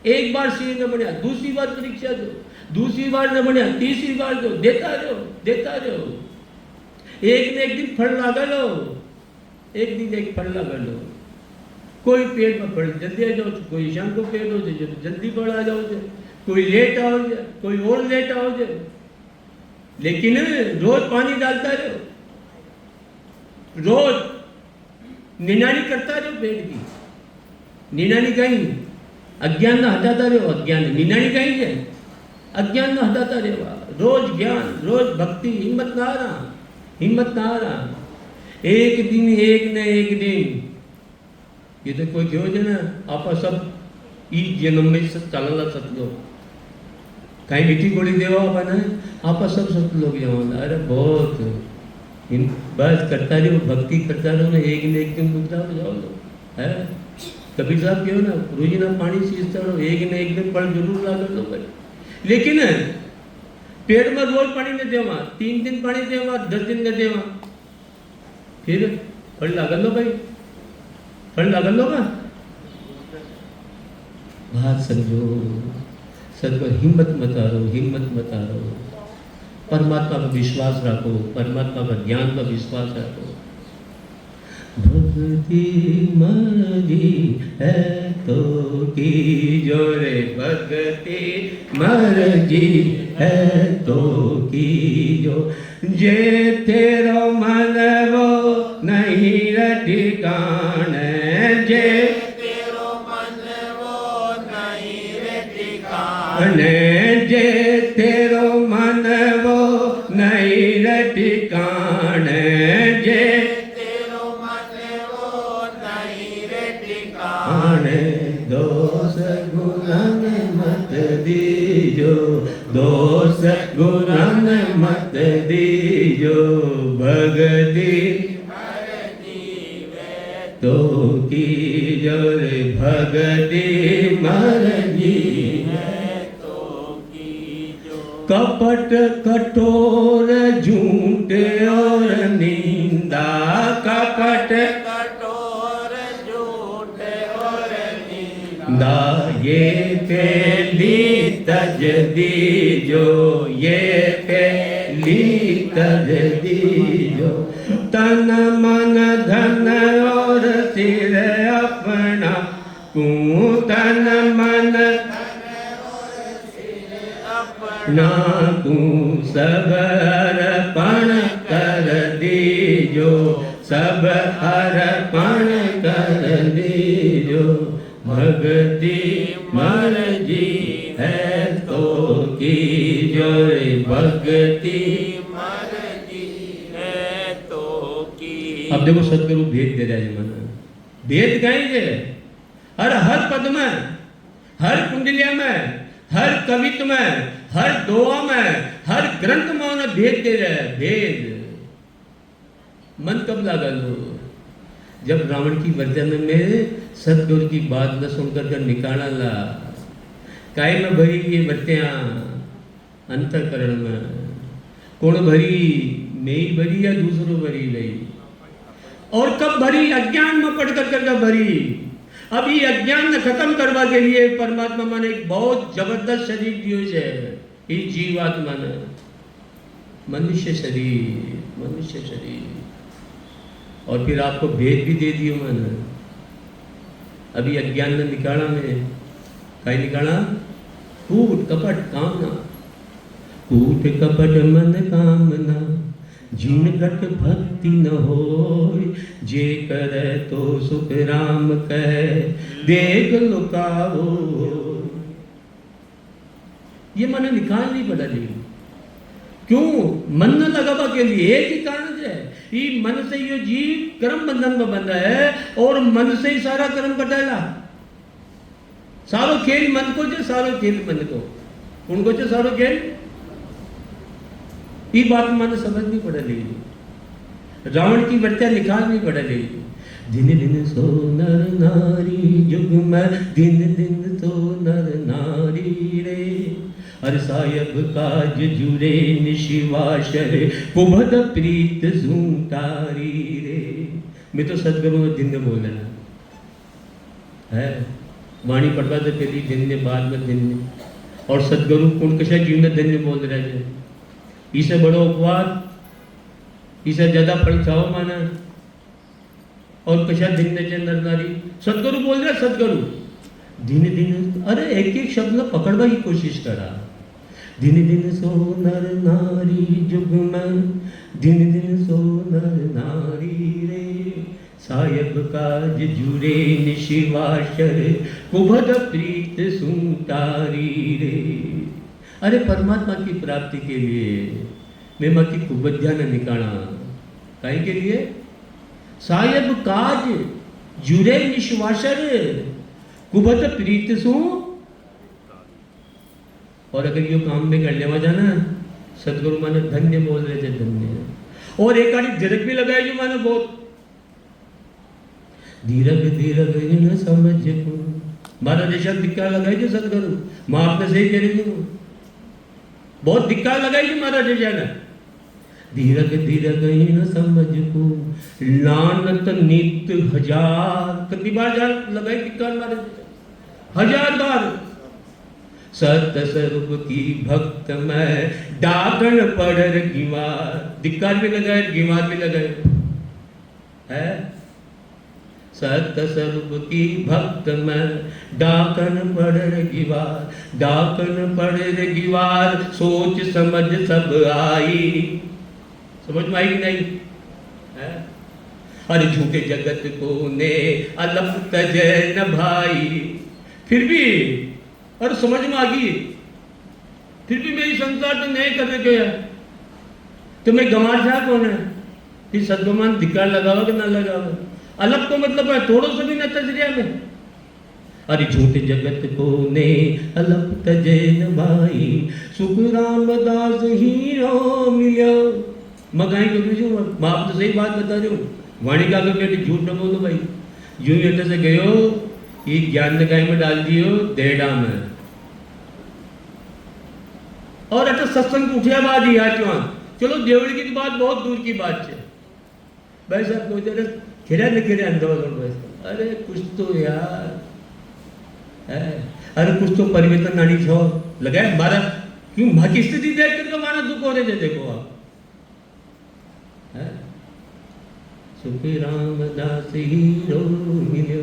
Speaker 1: एक बार सीए न बढ़िया, दूसरी बार परीक्षा दो, दूसरी बार न बढ़िया, तीसरी बार दो, देता रहो। एक न एक दिन फल लगा लो, एक दिन एक फल लगा लो। कोई पेड़ में फल जल्दी आ जाओ, कोई शाम को पेड़ हो जाए तो जल्दी फल आ जाओ, कोई लेट आओ जाए, कोई और लेट आओ जाए, लेकिन रोज पानी डालता रहो, रोज निनानी करता रहो पेड़ की। निनानी कहीं अज्ञान न हटाता रहो, अज्ञान निनानी कहीं है, अज्ञान न हटाता रहो, रोज ज्ञान, रोज भक्ति, हिम्मत ना हारा। एक दिन एक न एक दिन ये तो कोई क्यों है ना, आप सब ई जन्म में चलला सतलो, कहीं मीठी गोली देवा अपन आप सब सतलोग जवान। अरे बहुत बस करता रहो, भक्ति करता रहो ना, एक न एक दिन बुझता हो जाओ लो है। कबीर साहब क्यों ना रोजी ना पानी सींचता रहो, एक न एक दिन फल जरूर ला कर लो भाई। लेकिन पेड़ में रोज पानी न देवा, 3 दिन पानी देवा, 10 दिन न देवा, फिर फल लगा लो भाई, फल लगा लो का बात समझो। सदगुरु हिम्मत मत हारो, परमात्मा पर विश्वास रखो, परमात्मा पर ज्ञान पर विश्वास रखो। भक्ति मरी है तो की जोरे, भक्ति मर्जी है तो की जो, जे तेरो मन वो नहीं ठिकाने, जे तेरो मन वो नहीं ठिकाने, जे तेरो मन वो नहीं ठिकाने, जे तेरो मन वो नहीं ठिकाने, दोष गुणन मत दीजो, दोष गुणन मत दीजो, भगति तो की जोरे, भगति मर्जी है तो की जो, कपट कठोर झूठ और निंदा, कपट कठोर झूठ और निंदा, ये पहली तज दीजो, ये पहली तज दीजो, तन मन धन और सिर अपना, तन मन अपना सब अर्पण कर दीजो, सब अर्पण कर दीजो, भक्ति मर्जी है तो की जो, भक्ति अब देखो सदगुरु भेद दे रहा है मन, भेद कहीं जे हर पद में, हर कुंडलिया में, हर कवित्व में, हर दोआ में, हर ग्रंथ में उन्हें भेद दे रहा है। भेद मन कब लगा लो, जब रावण की वर्जन में सदगुरु की बात न सुनकर जब निकाला ला, काय में भरी ये बत्तियां अंतःकरण में, कौन भरी, मैं ही भरी या दूसरों भरी गई, और कब भरी, अज्ञान में पढ़ कर भरी। अभी अज्ञान न खत्म करवा के लिए परमात्मा मन एक बहुत जबरदस्त शरीर दियो है, इस जीवात्मा ने मनुष्य शरीर, मनुष्य शरीर। और फिर आपको भेद भी दे दियो मैंने। अभी अज्ञान ने निकाला में, कहीं निकाला, कूट कपट कामना, कूट कपट मन कामना, जिन घट भक्ति न होय, जे करे तो सुख राम कहे, देख लुकाओ। ये मन निकालनी पड़ा ली। क्यों? मन न लगावा के लिए एक ही कारण है, ये मन से ये जीव कर्म बंधन में बंधा है और मन से ही सारा कर्म कटेगा। सारो खेल मन को जो, सारो खेल मन को, उनको जो सारो खेल, ये बात मन समझनी पड़ेगी। रावण की वृत्तियां निकालनी पड़ेगी। दिन दिन सो नर नारी जुग में, दिन दिन सो नर नारी रे, हर सायब काज जुरे निशिवाशर, कुबद प्रीत झूठारी रे। मैं तो सदगुरु में दिन बोल रहा है, वाणी पढ़वा तो पहली दिन ने, बाद में दिन ने, और सदगुरु कौन कशा जीव ने दिन बोल रहे हैं। इसे बड़ो अपवाद, इसे ज्यादा फल खाओ माना, और कशा दिन ने नर नारी। सदगुरु बोल रहे, सदगुरु दिन दिन, अरे एक एक शब्द में पकड़वा की कोशिश करा। दिन दिन सो नर नारी जुग में, दिन दिन सो नर नारी रे, सायब काज जुरे निशिवाशर, कुबद प्रीत सुंतारी रे। अरे परमात्मा की प्राप्ति के लिए मैं माँ की कुबद्या ने निकाला, काहे के लिए? सायब काज जुरे निश्वासर, कुबद प्रीत सु। और अगर यो काम में कर लेवा जाना, सदगुरु माने धन्य बोल रहे थे, धन्य। और एक आड़ी झिरक भी लगाई जो माने बहुत, धीरग धीरग न समझ को, मारा जैसा दिक्का लगाई जो सदगुरु, माँ आपने सही कह रही हूँ, बहुत दिक्का लगाई जो मारा जैसा ने। धीरग धीरग न समझ को, लानत नित हजार, कितनी बार लगाई दिक्का मारे, 1000 बार। सत स्वरूप की भक्त में, डाकन पड़र गिवार, दिक्कार भी लगाए, गिवार भी लगाए है। सत स्वरूप की भक्त में, डाकन पड़र गिवार, डाकन पड़र गिवार, सोच समझ सब आई। समझ में आई कि नहीं है? अरे झूठे जगत को ने अलप तजे न भाई, फिर भी और समझ में आ गई, फिर भी मेरी संसार तो नहीं करने गया, तो मैं गंवार जा कौन है? फिर सदगुमान धिक्कार लगावा कि ना लगावा? अलग तो मतलब है थोड़ो से भी न तजरिया में। अरे झूठे जगत को ने अलप तजे न भाई, सुख रामदास हीरो मिलो। मगाई को बीजू, बाप तो सही बात बता रही हूँ, वाणी का बेटे झूठ न बोलो भाई। यूं ही से गयो, ये ज्ञान नगाई में डाल दियो देड़ा में, और अच्छा सत्संग उठिया बाद ही आज चलो देवड़ी की बात बहुत दूर की बात है भाई साहब, को जरा खिरा न खिरा अंदर, अरे कुछ तो यार है, अरे कुछ तो परिवर्तन आनी छो लगाए मारा। क्यों माँ की स्थिति देख कर माना दुख हो रहे थे, देखो आप है। सुख रामदास हीरो मिलो,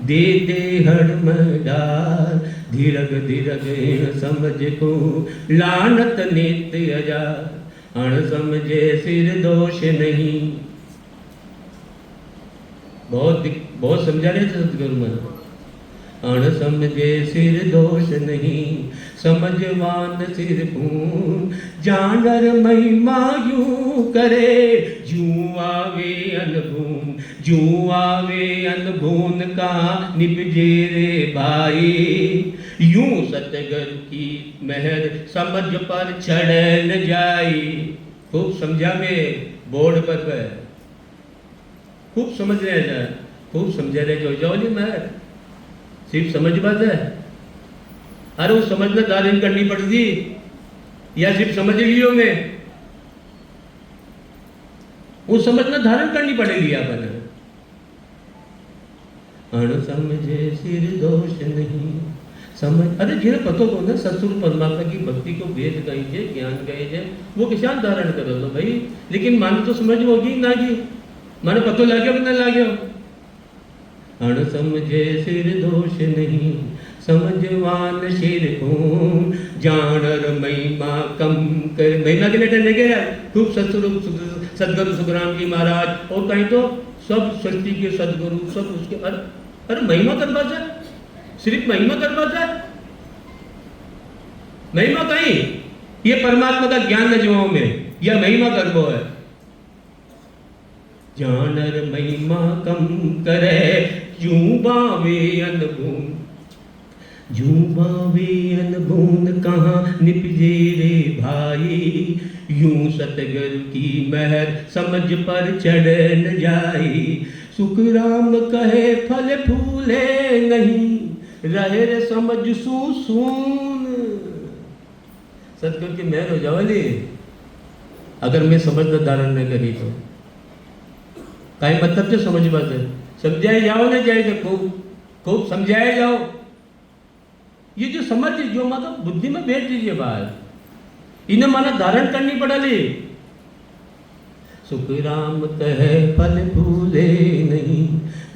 Speaker 1: दे दे हर मडार, धीरग धीरग समझ को, लानत नित्य हजार, अण समझे सिर दोष नहीं। बहुत समझा रहे थे सतगुरु मन, अण समझे सिर दोष नहीं, समझवान सिर पून, जानर महिमा यूं करे, जूं आवे अनभून, जूं आवे अनभून का निपजे रे भाई। यूं सतगुरु की मेहर समझ पर चढ़ न जाई। खूब समझा में बोर्ड पर खूब समझ रहे हैं, खूब समझा रहे जो जाओ मेहर सिर्फ समझ बात है। अरे वो समझना धारण करनी पड़ती, या सिर्फ समझ लियो में वो समझना धारण करनी पड़ेगी अपन। अण समझे सिर दोष नहीं, समझ अरे जेने पतो कोने सतगुरु परमात्मा की भक्ति को वेद कही जे ज्ञान कही जे वो किसान धारण करो तो भाई, लेकिन माने तो समझ होगी ना कि माने पतो लाग्यो कि ना लाग्यो। अण समझे सिर दोष नहीं समझवान सिर को जानर महिमा कम कर। महिमा के लिए लेके खूब सदगुरु सुखराम जी महाराज और कहीं तो सब सृष्टि के सदगुरु सब उसके अरे महिमा करवा जाए, सिर्फ महिमा करवा जाए, महिमा कहीं ये परमात्मा का ज्ञान नजमों में यह महिमा गर्भो है। जानर महिमा कम करे यूं बावे अनबून, यूं बावे अनबून कहाँ निपजे रे भाई, यूं सतगुरु की महर समझ पर चढ़ न जाई। सुखराम कहे फल फूले नहीं रहे रे समझ सून। सतगुरु की महर हो जावली अगर मैं समझ धारण न करी तो कई मतलब से समझ बात समझाए जाओ ना जाए खूब खूब समझाए जाओ। ये जो समझ जो मतलब बुद्धि में बैठ दीजिए बात, इन्हें माना धारण करनी पड़ेगी। सुखराम कहे फल फूले नहीं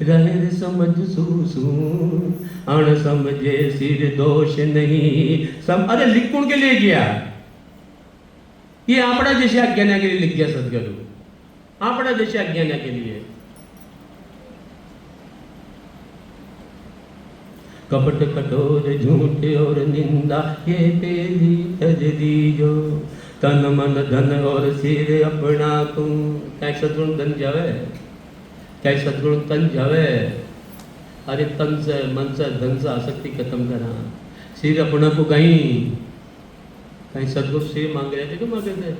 Speaker 1: रहे समझ सूसून, अण समझे सिर दोष नहीं सम। अरे लिख कौन के लिए गया? ये आपड़ा जैसे अज्ञान के लिए लिख गया सदगुरु, आपड़ा जैसे अज्ञान के लिए। कपट कठोर झूठ और निंदा ये तेरी तजदी जो, तन मन धन और सिर अपना को। क्या सदगुण धन जावे, क्या सदगुण तन जावे। अरे तन से मन से धन से आसक्ति खत्म करा, सिर अपना को कहीं कहीं सदगुरु सिर मांग रहे थे क्यों मांगे थे?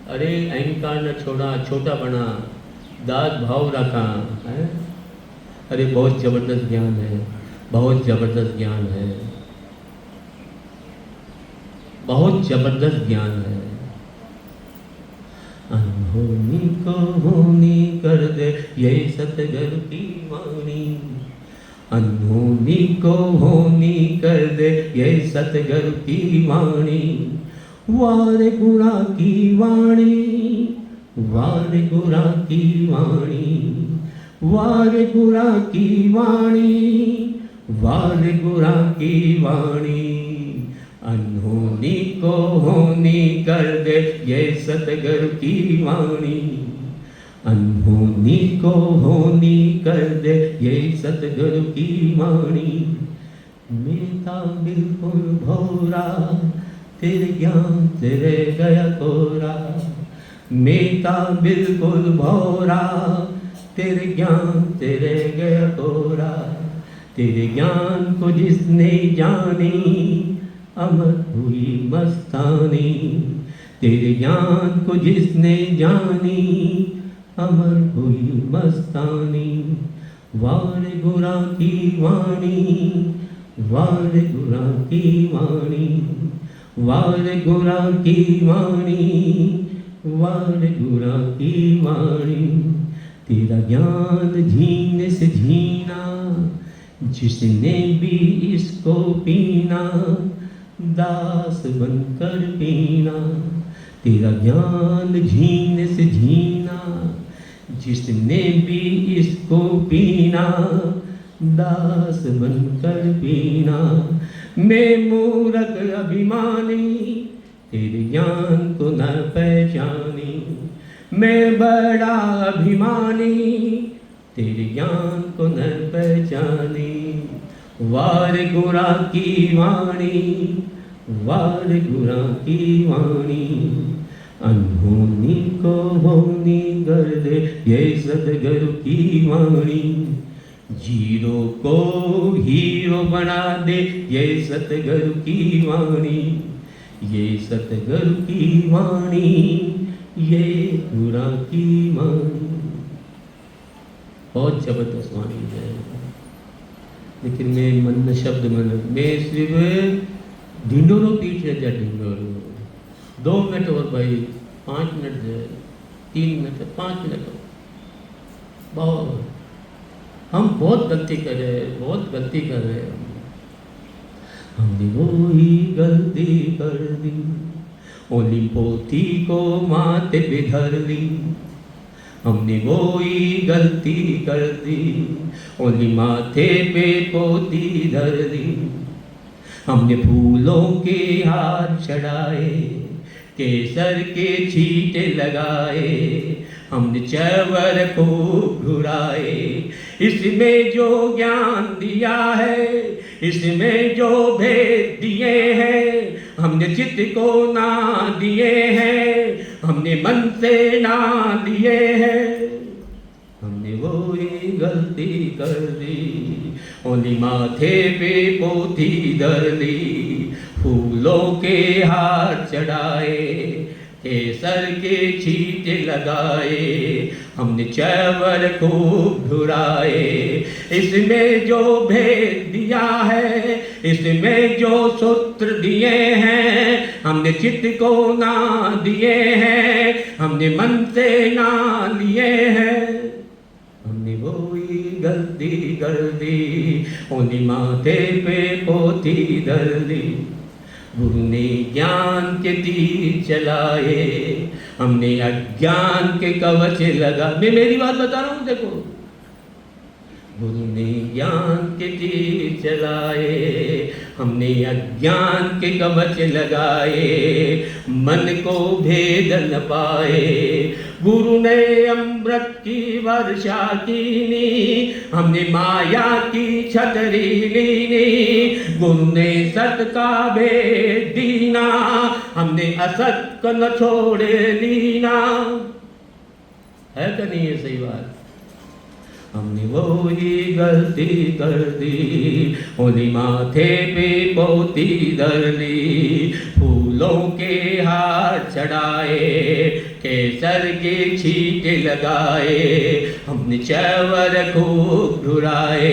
Speaker 1: अरे अहंकार न छोड़ा, छोटा बना, दाद भाव रखा है। अरे बहुत जबरदस्त ज्ञान है, बहुत जबरदस्त ज्ञान है, बहुत जबरदस्त ज्ञान है। अनहोनी को होनी कर दे ये सतगुरु की वाणी, अनहोनी को होनी कर दे ये सतगुरु की वाणी। वार गुणा की वाणी, वार गुणा की वाणी, वार गुणा की वाणी, वार गुणा की वाणी। अनहोनी को होनी कर दे ये सतगुरु की वाणी, अनहोनी को होनी कर दे ये सतगुरु की वाणी। मेरा बिल्कुल भोरा तेरे ज्ञान तेरे गया कोरा, मेरा बिल्कुल भोरा तेरे ज्ञान तेरे गया कोरा। तेरे ज्ञान को जिसने जानी अमर हुई मस्तानी, तेरे ज्ञान को जिसने जानी अमर हुई मस्तानी। वार गुरा की वाणी, वार गुरा की वाणी, वार गुरा की वाणी, वार गुरा की वाणी। तेरा ज्ञान झीन से झीना जिसने भी इसको पीना, दास बनकर पीना। तेरा ज्ञान झीन से झीना जिसने भी इसको पीना, दास बनकर पीना। मैं मूर्ख अभिमानी तेरे ज्ञान को न पहचानी, मैं बड़ा अभिमानी तेरे ज्ञान को न पहचानी। वार गुरा की वाणी, वार गुरा की वाणी। अनहोनी को होनी कर दे ये सतगुरु की वाणी। जीरो को हीरो बना दे ये सतगुरु की वाणी, ये सतगुरु की वाणी, ये गुरा की वाणी। बहुत जबरदस्त वाणी है, लेकिन मैं मन शब्द मन मैं सिर्फ ढिंडोरो पीट रहे थे। ढिंडोरो 2 मिनट और भाई 5 मिनट है, 3 मिनट 5 मिनट। बहुत हम बहुत गलती कर रहे हैं, बहुत गलती कर रहे हैं। हमने वो ही गलती कर दी, ओली पोती को माथे पे धर ली। हमने वो ही गलती कर दी, ओली माथे पे पोती धर दी। हमने फूलों के हार चढ़ाए, केसर के छींटे लगाए, हमने चैवर को घुराए। इसमें जो ज्ञान दिया है, इसमें जो भेद दिए हैं, हमने चित्त को ना दिए हैं, हमने मन से ना दिए हैं। हमने वो ही गलती कर दी, ओली माथे पे पोथी धर ली। फूलों के हार चढ़ाए, केसर के छींटे लगाए, हमने चैवर खूब घुराए। इसमें जो भेद दिया है, इसमें जो सूत्र दिए हैं, हमने चित्त को ना दिए हैं, हमने मन से ना लिए हैं। हमने वो ही गलती कर दी, ओली माथे पे पोथी धर ली। गुरु ने ज्ञान के तीर चलाए, हमने अज्ञान के कवच लगा। मैं मेरी बात बता रहा हूँ, देखो। गुरु ने ज्ञान के तीर चलाए, हमने अज्ञान के कवच लगाए, मन को भेद न पाए। गुरु ने अमृत की वर्षा कीनी, हमने माया की छतरी लीनी। गुरु ने सत का भेद दीना, हमने असत को न छोड़े लीना। है कि नहीं ये सही बात? हमने वो ही गलती कर दी, ओली माथे पे पोती धर ली। फूलों के हार चढ़ाए, केसर के छींटे लगाए, हमने चैवर खूब घुराए।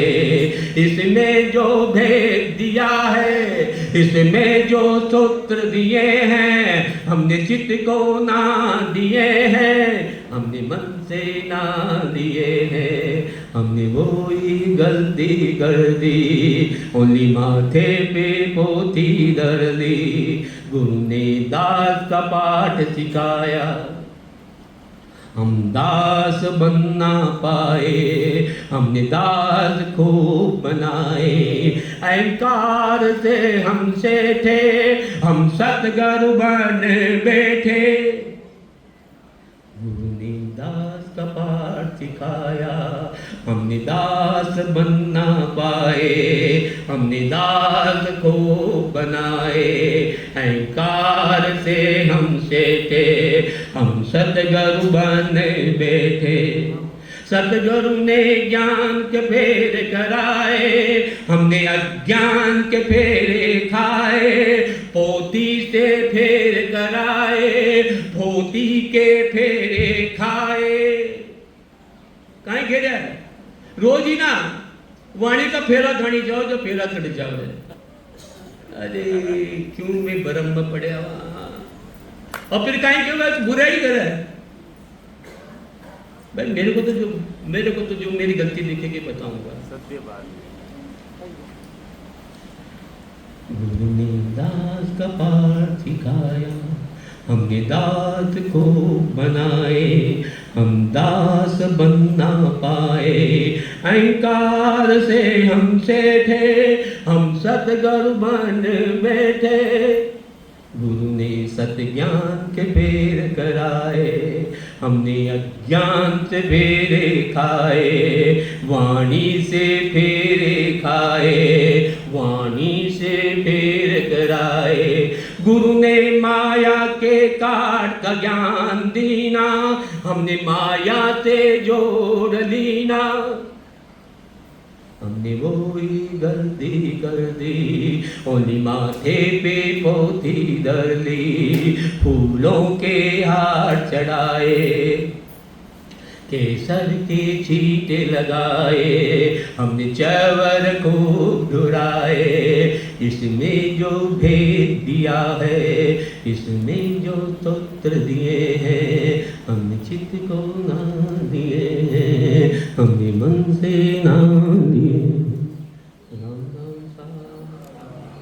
Speaker 1: इसमें जो भेद दिया है, इसमें जो सूत्र दिए हैं, हमने चित्त को ना दिए हैं, हमने मन से ना दिए हैं। हमने वो ही गलती कर दी, ओली माथे पे पोथी धर ली। गुरु ने दास का पाठ सिखाया, हम दास बनना पाए, हमने दास खूब बनाए। अहंकार से हमसे थे, हम सतगुरु बन बैठे। गुरु ने दास का पाठ सिखाया, हमने दास बनना पाए, हमने दास को बनाए। अहंकार से हमसे थे, हम सतगुरु बन बैठे। सतगुरु ने ज्ञान के फेर कराए, हमने अज्ञान के फेरे खाए। पोती से फेर कराए, पोती के फेरे खाए। कहीं घेरे रोज ही ना वाणी का फेरा धनी जाओ, जो फेरा चढ़ जाओ। अरे क्यों मैं भरम में पड़े और फिर कहीं क्यों बुरा ही करे भाई। मेरे को तो जो मेरी गलती दिखेगी बताऊंगा। सत्य बात। गुरु ने दास का पाठ सिखाया, हमने दास को बनाए, हम दास बनना पाए। अहंकार से हमसे थे, हम सतगुरु बन बैठे। गुरु ने सत्य ज्ञान के फेर कराए, हमने अज्ञान से फेरे खाए। वाणी से फेरे खाए, वाणी से फेर कराए। गुरु ने माया के काट का ज्ञान दीना, हमने माया से जोड़ लीना। हमने वो ही गलती कर दी, ओली माथे पे पोथी धर ली। फूलों के हार चढ़ाए, केसर के छींटे लगाए, हमने चैवर खूब घुराए। इसमें जो भेद दिया है, इसमें जो सूत्र दिए हैं, हमने चित्त को ना दिए हैं, हमने मन से ना